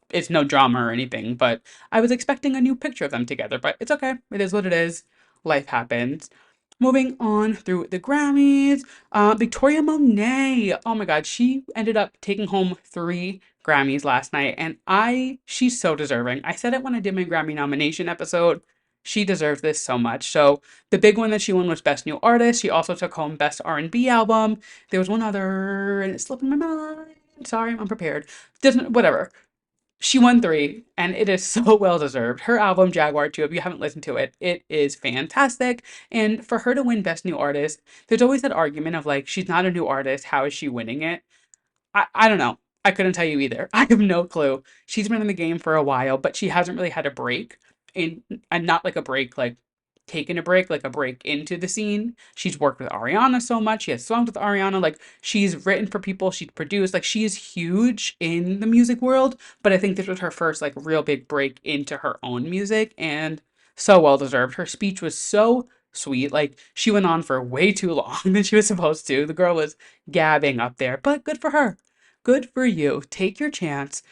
it's no drama or anything, but I was expecting a new picture of them together, but it's okay. It is what it is. Life happens. Moving on through the Grammys, Victoria Monet. Oh my God, she ended up taking home 3 Grammys last night, and she's so deserving. I said it when I did my Grammy nomination episode. She deserves this so much. So the big one that she won was Best New Artist. She also took home Best R&B Album. There was one other, and it's slipping my mind. Sorry, I'm unprepared. Doesn't whatever. She won 3, and it is so well deserved. Her album, Jaguar 2, if you haven't listened to it, it is fantastic. And for her to win Best New Artist, there's always that argument of like, she's not a new artist. How is she winning it? I don't know. I couldn't tell you either. I have no clue. She's been in the game for a while, but she hasn't really had a break. And not like a break, like taking a break, like a break into the scene. She's worked with Ariana so much. She has songs with Ariana. Like she's written for people, she's produced. Like she is huge in the music world. But I think this was her first like real big break into her own music, and so well deserved. Her speech was so sweet. Like she went on for way too long than she was supposed to. The girl was gabbing up there, but good for her. Good for you. Take your chance.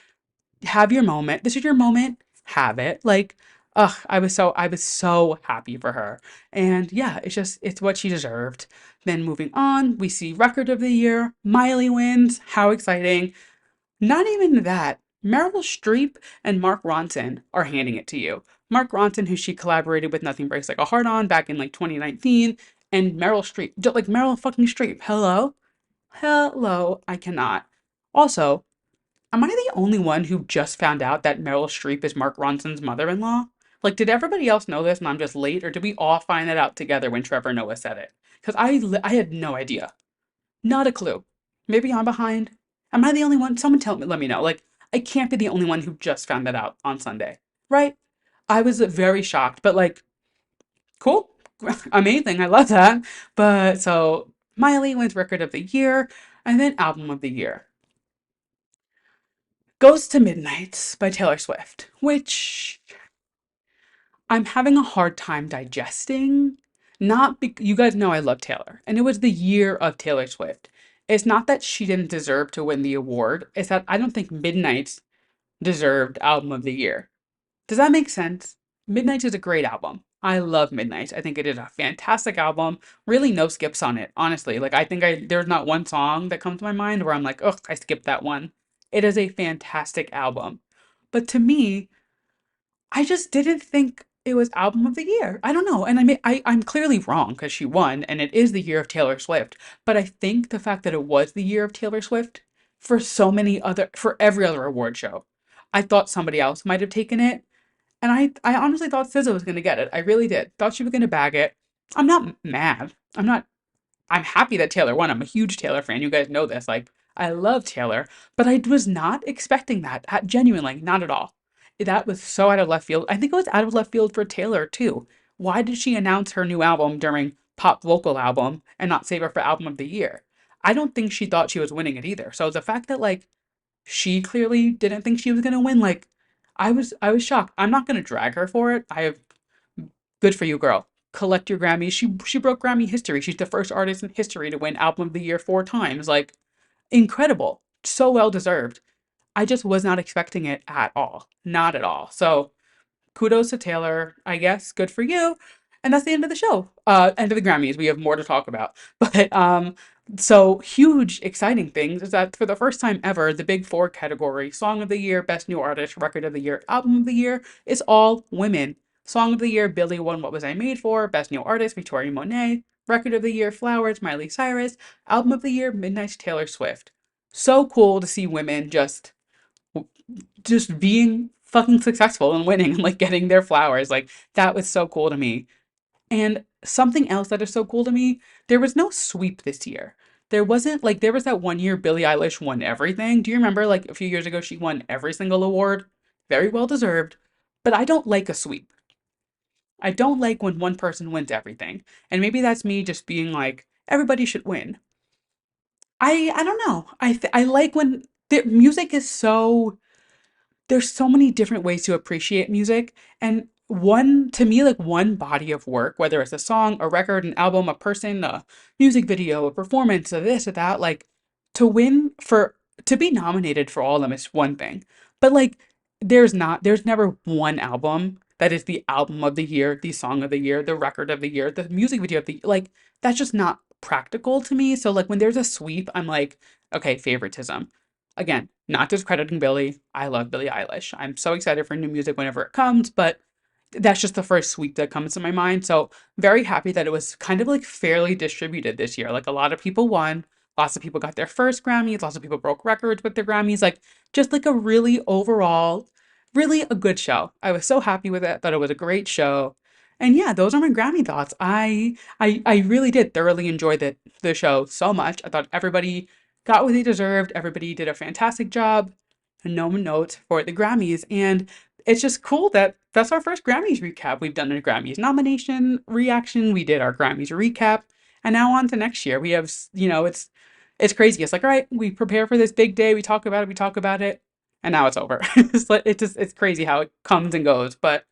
Have your moment. This is your moment. Have it. Like, ugh, I was so happy for her. And yeah, it's what she deserved. Then moving on, we see record of the year. Miley wins. How exciting. Not even that. Meryl Streep and Mark Ronson are handing it to you. Mark Ronson, who she collaborated with Nothing Breaks Like a Heart on back in like 2019, and Meryl Streep, like Meryl fucking Streep. Hello? Hello, I cannot. Also, am I the only one who just found out that Meryl Streep is Mark Ronson's mother-in-law? Like, did everybody else know this and I'm just late, or did we all find that out together when Trevor Noah said it? Because I had no idea. Not a clue. Maybe I'm behind. Am I the only one? Someone tell me, let me know. Like, I can't be the only one who just found that out on Sunday, right? I was very shocked, but like, cool, amazing. I love that. But so Miley wins record of the year, and then album of the year goes to Midnights by Taylor Swift, which I'm having a hard time digesting. Not you guys know I love Taylor, and it was the year of Taylor Swift. It's not that she didn't deserve to win the award, it's that I don't think Midnights deserved album of the year. Does that make sense? Midnights is a great album. I love Midnights. I think it is a fantastic album. Really no skips on it, honestly. Like I think there's not one song that comes to my mind where I'm like, "Ugh, I skipped that one." It is a fantastic album. But to me, I just didn't think it was album of the year. I don't know. And I'm clearly wrong because she won and it is the year of Taylor Swift. But I think the fact that it was the year of Taylor Swift for every other award show, I thought somebody else might have taken it. And I honestly thought SZA was going to get it. I really did. Thought she was going to bag it. I'm not mad. I'm happy that Taylor won. I'm a huge Taylor fan. You guys know this. Like, I love Taylor, but I was not expecting that. Genuinely, not at all. That was so out of left field. I think it was out of left field for Taylor too. Why did she announce her new album during Pop Vocal Album and not save her for Album of the Year? I don't think she thought she was winning it either. So the fact that like she clearly didn't think she was gonna win, like I was shocked. I'm not gonna drag her for it. I have Good for you, girl. Collect your Grammys. She broke Grammy history. She's the first artist in history to win Album of the Year 4 times. Like, incredible. So well deserved. I just was not expecting it at all. Not at all. So kudos to Taylor, I guess. Good for you. And that's the end of the show. End of the Grammys. We have more to talk about. But so huge, exciting things is that for the first time ever, the big four category, Song of the Year, Best New Artist, Record of the Year, Album of the Year, is all women. Song of the Year, Billy won What Was I Made For? Best New Artist, Victoria Monet. Record of the Year, Flowers, Miley Cyrus. Album of the Year, Midnight, Taylor Swift. So cool to see women just being fucking successful and winning and like getting their flowers. Like that was so cool to me. And something else that is so cool to me, there was no sweep this year. There wasn't like there was that one year Billie Eilish won everything. Do you remember like a few years ago she won every single award? Very well deserved. But I don't like a sweep. I don't like when one person wins everything. And maybe that's me just being like, everybody should win. I don't know. I like when the music is so there's so many different ways to appreciate music, and one to me, like one body of work, whether it's a song, a record, an album, a person, a music video, a performance, a this or that, like to win for to be nominated for all of them is one thing, but like there's never one album that is the album of the year, the song of the year, the record of the year, the music video of the like that's just not practical to me. So like when there's a sweep, I'm like, okay, favoritism. Again, not discrediting Billie. I love Billie Eilish. I'm so excited for new music whenever it comes, but that's just the first sweep that comes to my mind. So, very happy that it was kind of like fairly distributed this year. Like a lot of people won, lots of people got their first Grammys, lots of people broke records with their Grammys. Like just like a really overall, really a good show. I was so happy with it. Thought it was a great show. And yeah, those are my Grammy thoughts. I really did thoroughly enjoy the show so much. I thought everybody got what they deserved. Everybody did a fantastic job. No notes for the Grammys. And it's just cool that that's our first Grammys recap. We've done a Grammys nomination reaction. We did our Grammys recap. And now on to next year. We have, it's crazy. It's like, all right, we prepare for this big day. We talk about it, and now it's over. It's crazy how it comes and goes. But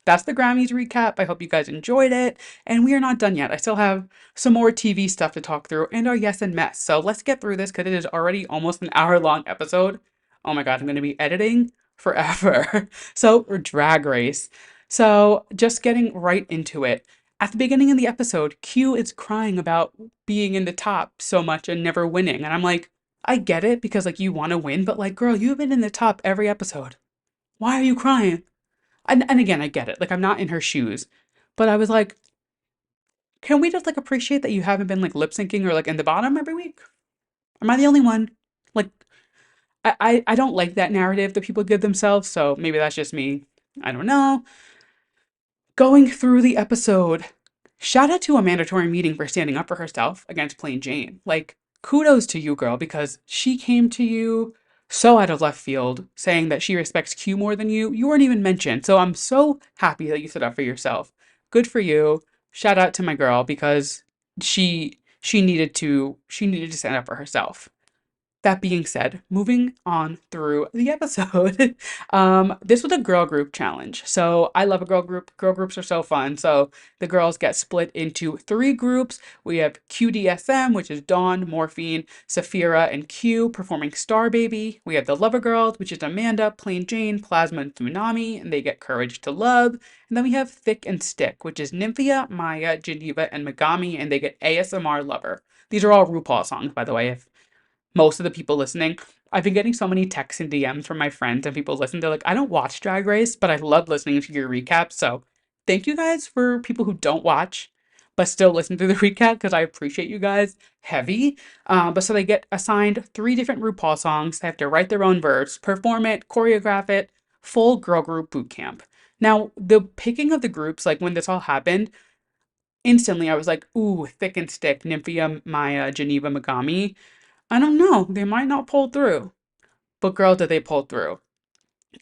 that's the Grammys recap. I hope you guys enjoyed it. And we are not done yet. I still have some more TV stuff to talk through and our yes and mess. So let's get through this because it is already almost an hour-long episode. Oh my God, I'm going to be editing forever. So, Drag Race. So, just getting right into it. At the beginning of the episode, Q is crying about being in the top so much and never winning. And I'm like, I get it because like you want to win, but like, girl, you've been in the top every episode. Why are you crying? And again, I get it. Like I'm not in her shoes. But I was like, can we just like appreciate that you haven't been like lip syncing or like in the bottom every week? Am I the only one? Like I don't like that narrative that people give themselves, so maybe that's just me. I don't know. Going through the episode, shout out to a mandatory meeting for standing up for herself against Plain Jane. Like, kudos to you, girl, because she came to you so out of left field saying that she respects Q more than you. You weren't even mentioned. So I'm so happy that you stood up for yourself. Good for you. Shout out to my girl because she needed to stand up for herself. That being said, moving on through the episode, this was a girl group challenge. So I love a girl group. Girl groups are so fun. So the girls get split into three groups. We have QDSM, which is Dawn, Morphine, Saphira, and Q performing Star Baby. We have the Lover Girls, which is Amanda, Plain Jane, Plasma, and Tsunami, and they get Courage to Love. And then we have Thick and Stick, which is Nymphia, Maya, Geneva, and Megami, and they get ASMR Lover. These are all RuPaul songs, by the way, if most of the people listening. I've been getting so many texts and DMs from my friends and people listen. They're like, I don't watch Drag Race, but I love listening to your recaps. So thank you guys for people who don't watch, but still listen to the recap because I appreciate you guys heavy. But so they get assigned three different RuPaul songs. They have to write their own verse, perform it, choreograph it, full girl group boot camp. Now, the picking of the groups, like when this all happened, instantly I was like, ooh, Thick and Stick, Nymphia, Maya, Geneva, Megami. I don't know. They might not pull through. But girl, did they pull through.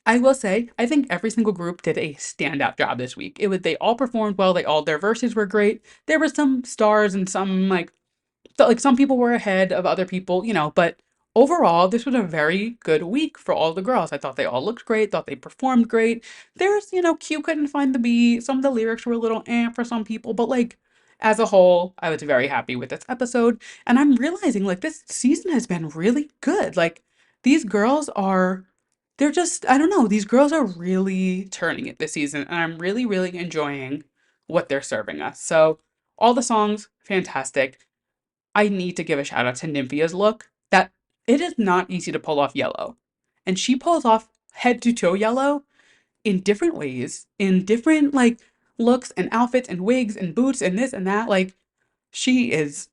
I will say, I think every single group did a standout job this week. They all performed well, their verses were great. There were some stars and some like felt like some people were ahead of other people, but overall, this was a very good week for all the girls. I thought they all looked great, thought they performed great. Q couldn't find the beat. Some of the lyrics were a little for some people, but like as a whole, I was very happy with this episode. And I'm realizing like this season has been really good. Like these girls are they're just, I don't know, these girls are really turning it this season, and I'm really, really enjoying what they're serving us. So, all the songs, fantastic. I need to give a shout out to Nymphia's look. That it is not easy to pull off yellow. And she pulls off head to toe yellow in different ways, in different like looks and outfits and wigs and boots and this and that. Like she is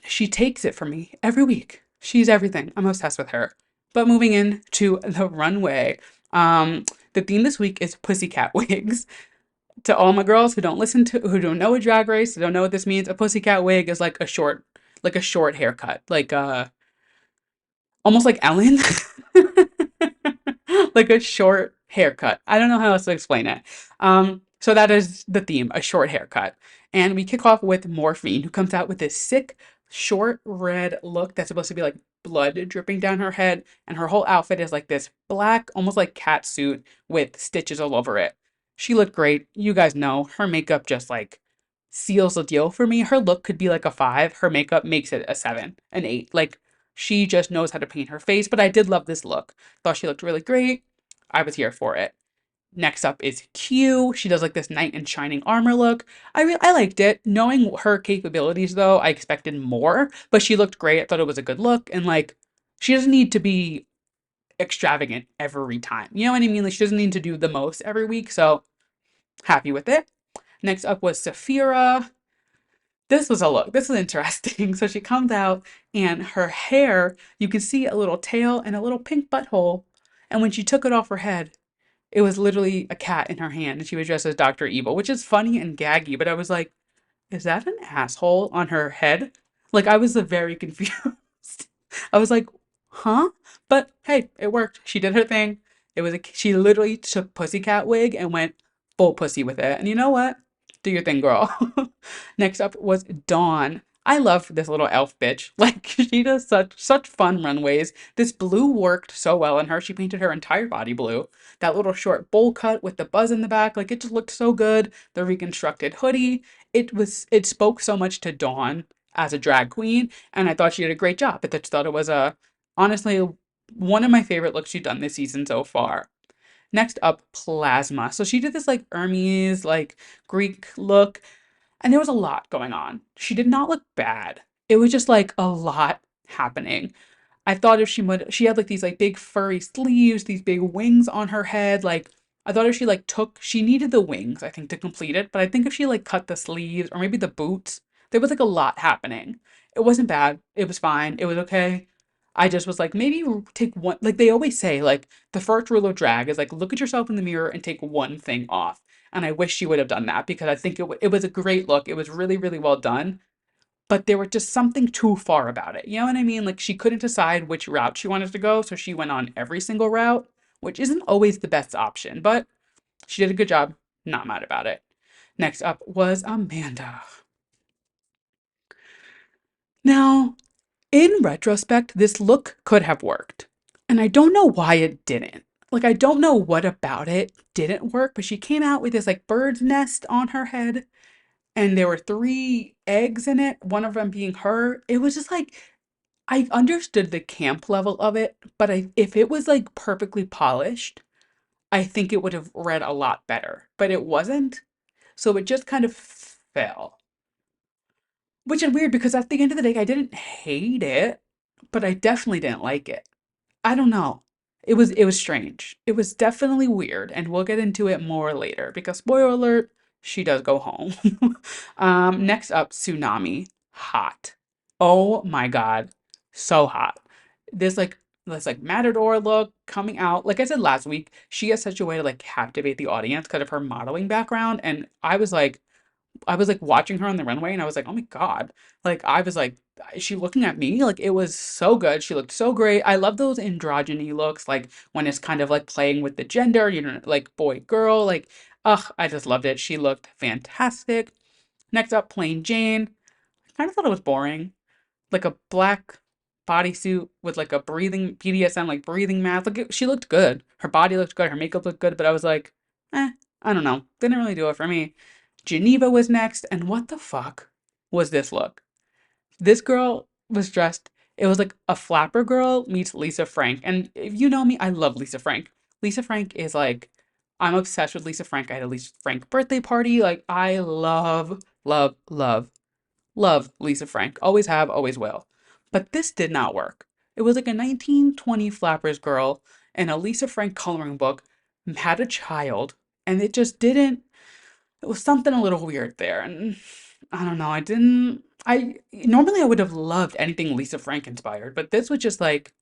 she takes it from me every week. She's everything. I'm obsessed with her. But moving into the runway, the theme this week is pussycat wigs. To all my girls who don't know a Drag Race, who don't know what this means, a pussycat wig is like a short haircut, like almost like Ellen, like a short haircut. I don't know how else to explain it. So that is the theme, a short haircut. And we kick off with Morphine, who comes out with this sick, short red look that's supposed to be like blood dripping down her head. And her whole outfit is like this black, almost like cat suit with stitches all over it. She looked great. You guys know her makeup just like seals the deal for me. Her look could be like a five. Her makeup makes it a seven, an eight. Like she just knows how to paint her face. But I did love this look. Thought she looked really great. I was here for it. Next up is Q. She does like this knight in shining armor look. I liked it. Knowing her capabilities though, I expected more, but she looked great. I thought it was a good look and like she doesn't need to be extravagant every time. You know what I mean? Like she doesn't need to do the most every week, so happy with it. Next up was Saphira. This was a look. This is interesting. So she comes out and her hair, you can see a little tail and a little pink butthole. And when she took it off her head, it was literally a cat in her hand and she was dressed as Dr. Evil, which is funny and gaggy, but I was like, is that an asshole on her head? Like I was very confused. I was like, huh? But hey, it worked. She did her thing. She literally took pussycat wig and went full pussy with it. And you know what? Do your thing, girl. Next up was Dawn. I love this little elf bitch. Like she does such fun runways. This blue worked so well on her. She painted her entire body blue. That little short bowl cut with the buzz in the back, like it just looked so good. The reconstructed hoodie, it spoke so much to Dawn as a drag queen, and I thought she did a great job. I just thought it was a honestly one of my favorite looks she's done this season so far. Next up, Plasma. So she did this like Hermes, like Greek look, and there was a lot going on. She did not look bad. It was just like a lot happening. I thought if she had like these like big furry sleeves, these big wings on her head, like I thought if she like she needed the wings, I think, to complete it, but I think if she like cut the sleeves or maybe the boots, there was like a lot happening. It wasn't bad. It was fine. It was okay. I just was like, maybe take one, like they always say, like the first rule of drag is like, look at yourself in the mirror and take one thing off. And I wish she would have done that because I think it was a great look. It was really, really well done, but there was just something too far about it. You know what I mean? Like she couldn't decide which route she wanted to go, so she went on every single route, which isn't always the best option, but she did a good job. Not mad about it. Next up was Amanda. Now, in retrospect, this look could have worked. And I don't know why it didn't. Like, I don't know what about it didn't work, but she came out with this like bird's nest on her head, and there were three eggs in it, one of them being her. It was just like, I understood the camp level of it, but if it was like perfectly polished, I think it would have read a lot better. But it wasn't, so it just kind of fell. Which is weird because at the end of the day, I didn't hate it, but I definitely didn't like it. I don't know. It was strange. It was definitely weird, and we'll get into it more later because spoiler alert, she does go home. Next up, Tsunami. Hot. Oh my God. So hot. This like this like Matador look coming out. Like I said last week, she has such a way to like captivate the audience because of her modeling background. And I was like watching her on the runway and I was like, oh my God. Like I was like, is she looking at me? Like it was so good. She looked so great. I love those androgyny looks, like when it's kind of like playing with the gender, like boy, girl. Like, ugh, I just loved it. She looked fantastic. Next up, Plain Jane. I kind of thought it was boring. Like a black bodysuit with like a breathing BDSM, like breathing mask. Like she looked good. Her body looked good. Her makeup looked good. But I was like, I don't know. Didn't really do it for me. Geneva was next, and what the fuck was this look? This girl was dressed, it was like a flapper girl meets Lisa Frank. And if you know me, I love Lisa Frank. Lisa Frank is like, I'm obsessed with Lisa Frank. I had a Lisa Frank birthday party. Like, I love, love, love, love Lisa Frank. Always have, always will. But this did not work. It was like a 1920 flappers girl in a Lisa Frank coloring book, had a child, and it just didn't it was something a little weird there, and I don't know, I normally I would have loved anything Lisa Frank inspired, but this was just like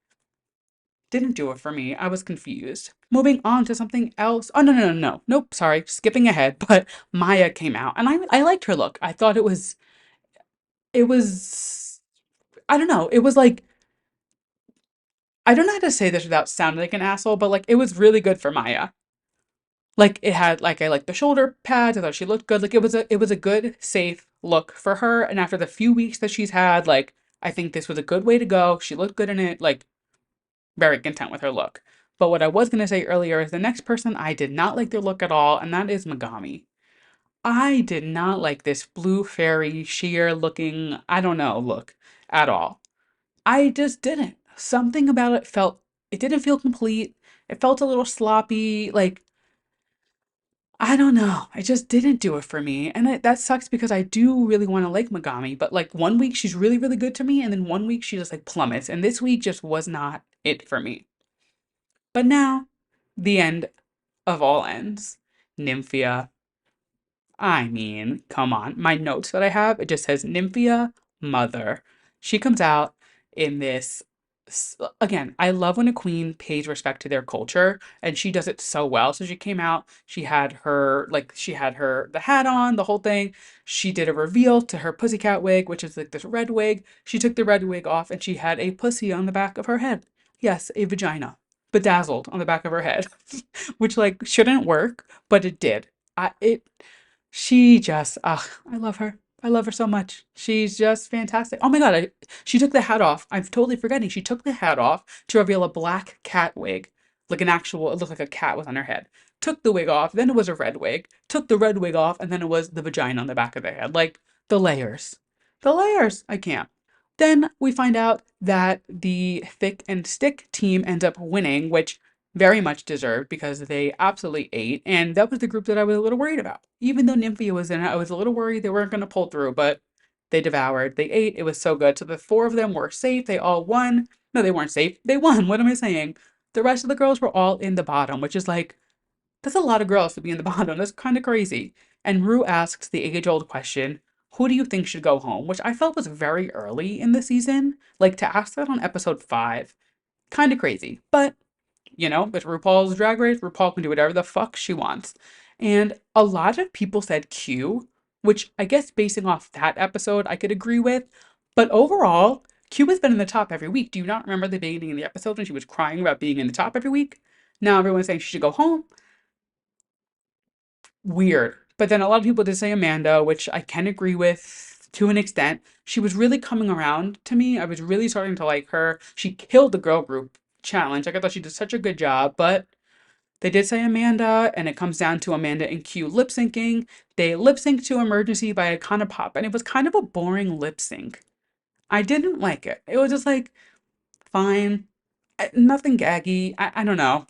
didn't do it for me. I was confused. Moving on to something else. Oh no, no, no, no. Nope, sorry, skipping ahead, but Maya came out and I liked her look. I thought it was I don't know, it was like I don't know how to say this without sounding like an asshole, but like it was really good for Maya. Like it had like I like the shoulder pads. I thought she looked good. Like it was a good safe look for her. And after the few weeks that she's had, like I think this was a good way to go. She looked good in it. Like very content with her look. But what I was gonna say earlier is the next person I did not like their look at all, and that is Megami. I did not like this blue fairy sheer looking, I don't know, look at all. I just didn't. Something about it felt, it didn't feel complete. It felt a little sloppy. Like, I don't know. It just didn't do it for me. And that sucks because I do really want to like Megami. But like one week she's really, really good to me. And then one week she just like plummets. And this week just was not it for me. But now, the end of all ends. Nymphia. I mean, come on. My notes that I have, it just says Nymphia Mother. She comes out in this. Again, I love when a queen pays respect to their culture, and she does it so well. So she came out, she had her, the hat on, the whole thing. She did a reveal to her pussycat wig, which is like this red wig. She took the red wig off, and she had a pussy on the back of her head. Yes, a vagina. Bedazzled on the back of her head, which like shouldn't work, but it did. She just, I love her. I love her so much. She's just fantastic. Oh my God, she took the hat off. I'm totally forgetting. She took the hat off to reveal a black cat wig, like an actual, it looked like a cat was on her head. Took the wig off, then it was a red wig. Took the red wig off, and then it was the vagina on the back of the head. Like the layers. The layers. I can't. Then we find out that the Thick and Stick team ends up winning, which very much deserved because they absolutely ate. And that was the group that I was a little worried about. Even though Nymphia was in it, I was a little worried they weren't going to pull through, but they devoured, they ate. It was so good. So the four of them were safe. They all won. No, they weren't safe. They won. What am I saying? The rest of the girls were all in the bottom, which is like, that's a lot of girls to be in the bottom. That's kind of crazy. And Rue asks the age old question, who do you think should go home? Which I felt was very early in the season. Like to ask that on episode 5, kind of crazy. But it's RuPaul's Drag Race. RuPaul can do whatever the fuck she wants. And a lot of people said Q, which I guess basing off that episode, I could agree with. But overall, Q has been in the top every week. Do you not remember the beginning of the episode when she was crying about being in the top every week? Now everyone's saying she should go home. Weird. But then a lot of people did say Amanda, which I can agree with to an extent. She was really coming around to me. I was really starting to like her. She killed the girl group challenge. Like I thought she did such a good job, but they did say Amanda, and it comes down to Amanda and Q lip syncing. They lip synced to Emergency by Icona Pop, and it was kind of a boring lip sync. I didn't like it. It was just like, fine. Nothing gaggy. I don't know.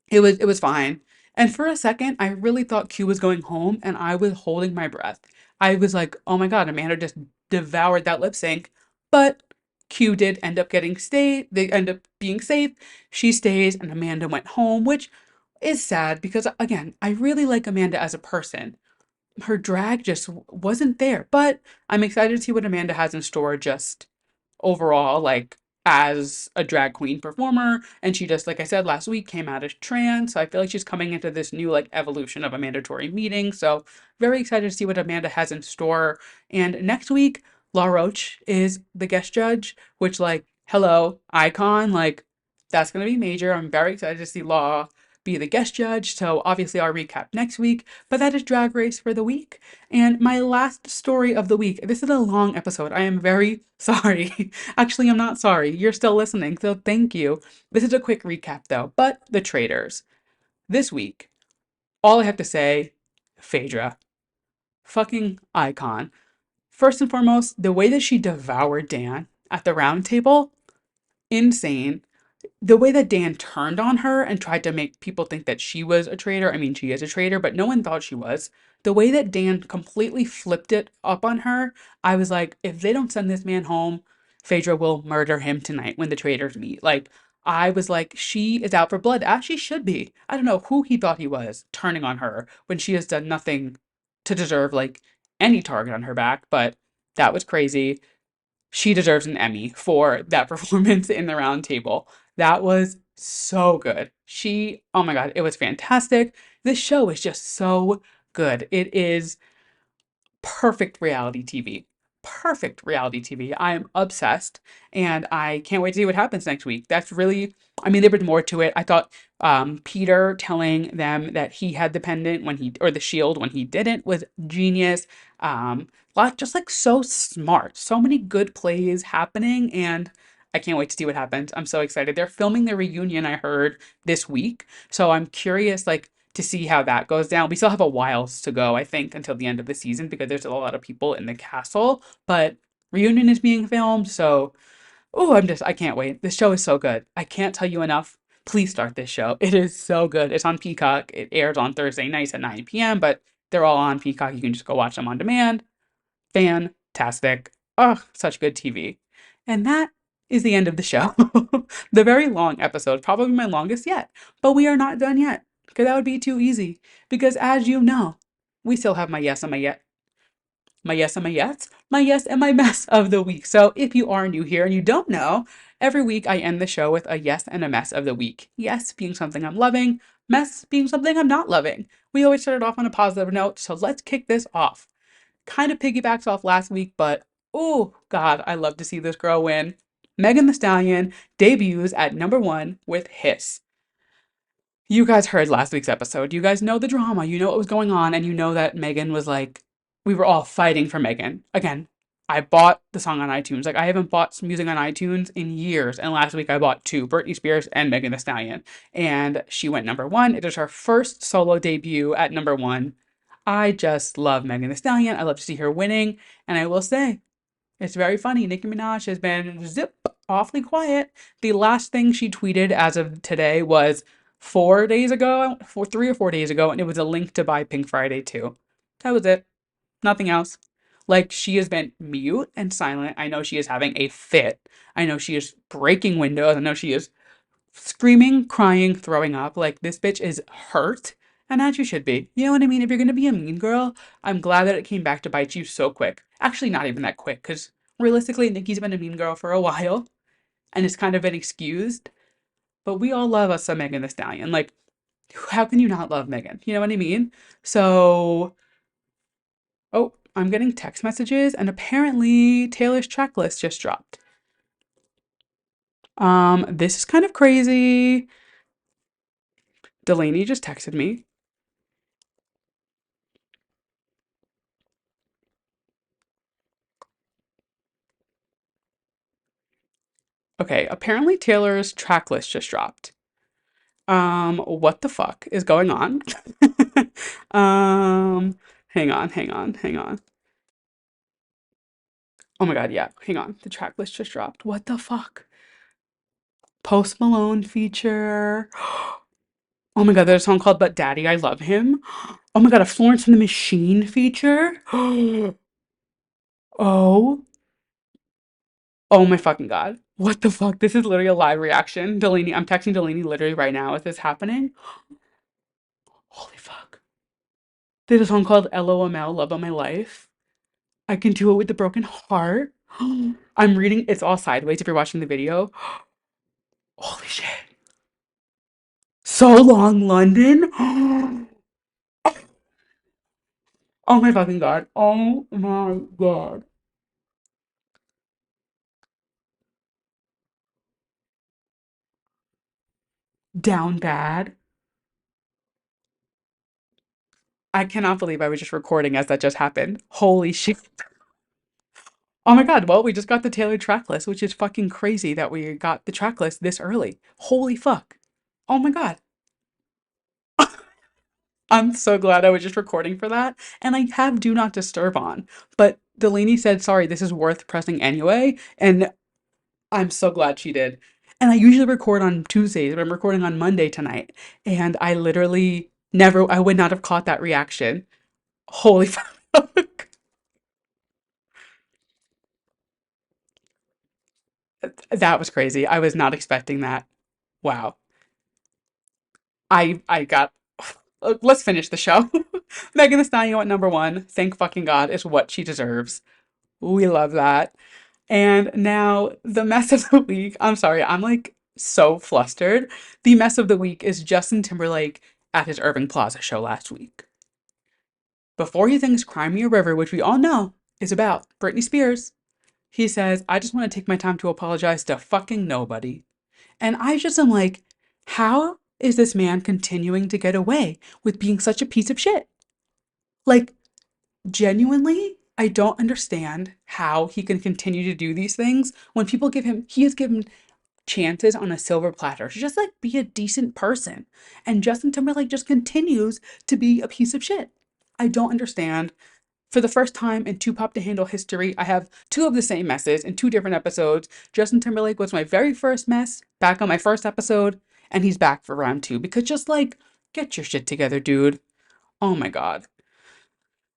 It was fine. And for a second, I really thought Q was going home, and I was holding my breath. I was like, oh my God, Amanda just devoured that lip sync. But Q did end up getting stay. They end up being safe. She stays, and Amanda went home, which is sad because again, I really like Amanda as a person. Her drag just wasn't there, but I'm excited to see what Amanda has in store just overall, like as a drag queen performer. And she just, like I said last week, came out as trans. So I feel like she's coming into this new like evolution of a mandatory meeting. So very excited to see what Amanda has in store. And next week, La Roche is the guest judge, which like, hello, icon, like that's gonna be major. I'm very excited to see Law be the guest judge. So obviously I'll recap next week, but that is Drag Race for the week. And my last story of the week, this is a long episode. I am very sorry. Actually, I'm not sorry. You're still listening, so thank you. This is a quick recap though. But the Traitors. This week, all I have to say, Phaedra. Fucking icon. First and foremost, the way that she devoured Dan at the round table, insane. The way that Dan turned on her and tried to make people think that she was a traitor. I mean, she is a traitor, but no one thought she was. The way that Dan completely flipped it up on her, I was like, if they don't send this man home, Phaedra will murder him tonight when the traitors meet. Like, I was like, she is out for blood, as she should be. I don't know who he thought he was turning on her when she has done nothing to deserve, like, any target on her back, but that was crazy. She deserves an Emmy for that performance in the round table. That was so good. Oh my God, it was fantastic. This show is just so good. It is perfect reality TV. perfect reality TV. I am obsessed and I can't wait to see what happens next week. That's really, I mean, there was more to it. I thought Peter telling them that he had the pendant when he, or the shield when he didn't, was genius. Just like so smart. So many good plays happening, and I can't wait to see what happens. I'm so excited. They're filming their reunion, I heard, this week. So I'm curious, like, to see how that goes down. We still have a while to go, I think, until the end of the season because there's still a lot of people in the castle. But reunion is being filmed, so oh, I can't wait. This show is so good. I can't tell you enough. Please start this show. It is so good. It's on Peacock. It airs on Thursday nights at 9 p.m., but they're all on Peacock. You can just go watch them on demand. Fantastic. Oh, such good TV. And that is the end of the show. The very long episode, probably my longest yet. But we are not done yet, because that would be too easy. Because as you know, we still have my yes and my yes, my yes and my yes, my yes and my mess of the week. So if you are new here and you don't know, every week I end the show with a yes and a mess of the week. Yes being something I'm loving, mess being something I'm not loving. We always start it off on a positive note, so let's kick this off. Kind of piggybacks off last week, but oh God, I love to see this girl win. Megan Thee Stallion debuts at #1 with Hiss. You guys heard last week's episode. You guys know the drama. You know what was going on, and you know that Megan was like, we were all fighting for Megan. Again, I bought the song on iTunes. Like, I haven't bought some music on iTunes in years, and last week I bought two, Britney Spears and Megan Thee Stallion, and she went #1. It is her first solo debut at #1. I just love Megan Thee Stallion. I love to see her winning, and I will say, it's very funny. Nicki Minaj has been awfully quiet. The last thing she tweeted as of today was 4 days ago, 3 or 4 days ago, and it was a link to buy Pink Friday too. That was it. Nothing else. Like, she has been mute and silent. I know she is having a fit. I know she is breaking windows. I know she is screaming, crying, throwing up. Like, this bitch is hurt. And as you should be. You know what I mean? If you're gonna be a mean girl, I'm glad that it came back to bite you so quick. Actually, not even that quick, because realistically, Nikki's been a mean girl for a while and it's kind of been excused. But we all love us a Megan Thee Stallion. Like, how can you not love Megan? You know what I mean? So, oh, I'm getting text messages, and apparently Taylor's track list just dropped. This is kind of crazy. Delaney just texted me. Okay, apparently Taylor's track list just dropped. What the fuck is going on? um, hang on. Oh my God, yeah, hang on. The track list just dropped. What the fuck? Post Malone feature. Oh my God, there's a song called But Daddy, I Love Him. Oh my God, a Florence and the Machine feature. Oh, oh my fucking God. What the fuck? This is literally a live reaction. Delaney, I'm texting Delaney literally right now. Is this happening? Holy fuck. There's a song called LOML, Love of My Life. I can do it with a broken heart. I'm reading, it's all sideways if you're watching the video. Holy shit. So Long London. Oh my fucking God. Oh my God. Down Bad. I cannot believe I was just recording as that just happened. Holy shit. Oh my God. Well, we just got the Taylor track list, which is fucking crazy that we got the track list this early. Holy fuck. Oh my God. I'm so glad I was just recording for that. And I have Do Not Disturb on. But Delaney said, sorry, this is worth pressing anyway. And I'm so glad she did. And I usually record on Tuesdays, but I'm recording on Monday tonight. And I literally never, I would not have caught that reaction. Holy fuck. That was crazy. I was not expecting that. Wow. I got, let's finish the show. Megan Thee Stallion at #1. Thank fucking God is what she deserves. We love that. And now the mess of the week. I'm sorry, I'm like so flustered. The mess of the week is Justin Timberlake at his Irving Plaza show last week. Before he sings Cry Me a River, which we all know is about Britney Spears. He says, I just want to take my time to apologize to fucking nobody. And I just am like, how is this man continuing to get away with being such a piece of shit? Like, genuinely, I don't understand how he can continue to do these things when people give him, he has given chances on a silver platter to just like be a decent person. And Justin Timberlake just continues to be a piece of shit. I don't understand. For the first time in Two Pop to Handle history, I have two of the same messes in two different episodes. Justin Timberlake was my very first mess back on my first episode, and he's back for round two because just like, get your shit together, dude. Oh my God.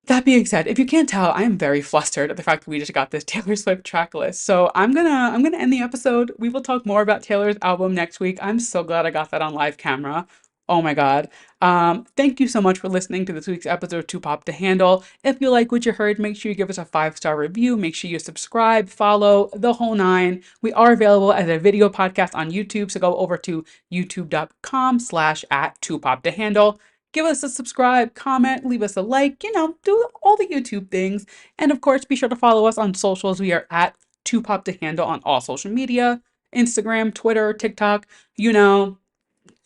That being said, if you can't tell, I am very flustered at the fact that we just got this Taylor Swift track list. So I'm gonna end the episode. We will talk more about Taylor's album next week. I'm so glad I got that on live camera. Oh my God. Thank you so much for listening to this week's episode of Too Pop to Handle. If you like what you heard, make sure you give us a 5-star review. Make sure you subscribe, follow, the whole nine. We are available as a video podcast on YouTube, so go over to youtube.com/at 2pop to handle. Give us a subscribe, comment, leave us a like, do all the YouTube things. And of course, be sure to follow us on socials. We are at 2pop to handle on all social media, Instagram, Twitter, TikTok, you know,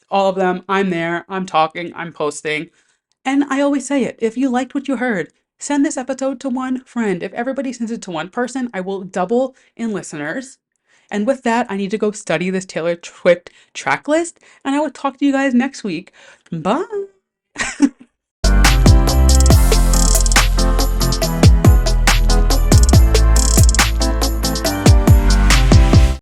all of them. I'm there. I'm talking. I'm posting. And I always say it. If you liked what you heard, send this episode to one friend. If everybody sends it to one person, I will double in listeners. And with that, I need to go study this Taylor Swift track list. And I will talk to you guys next week. Bye.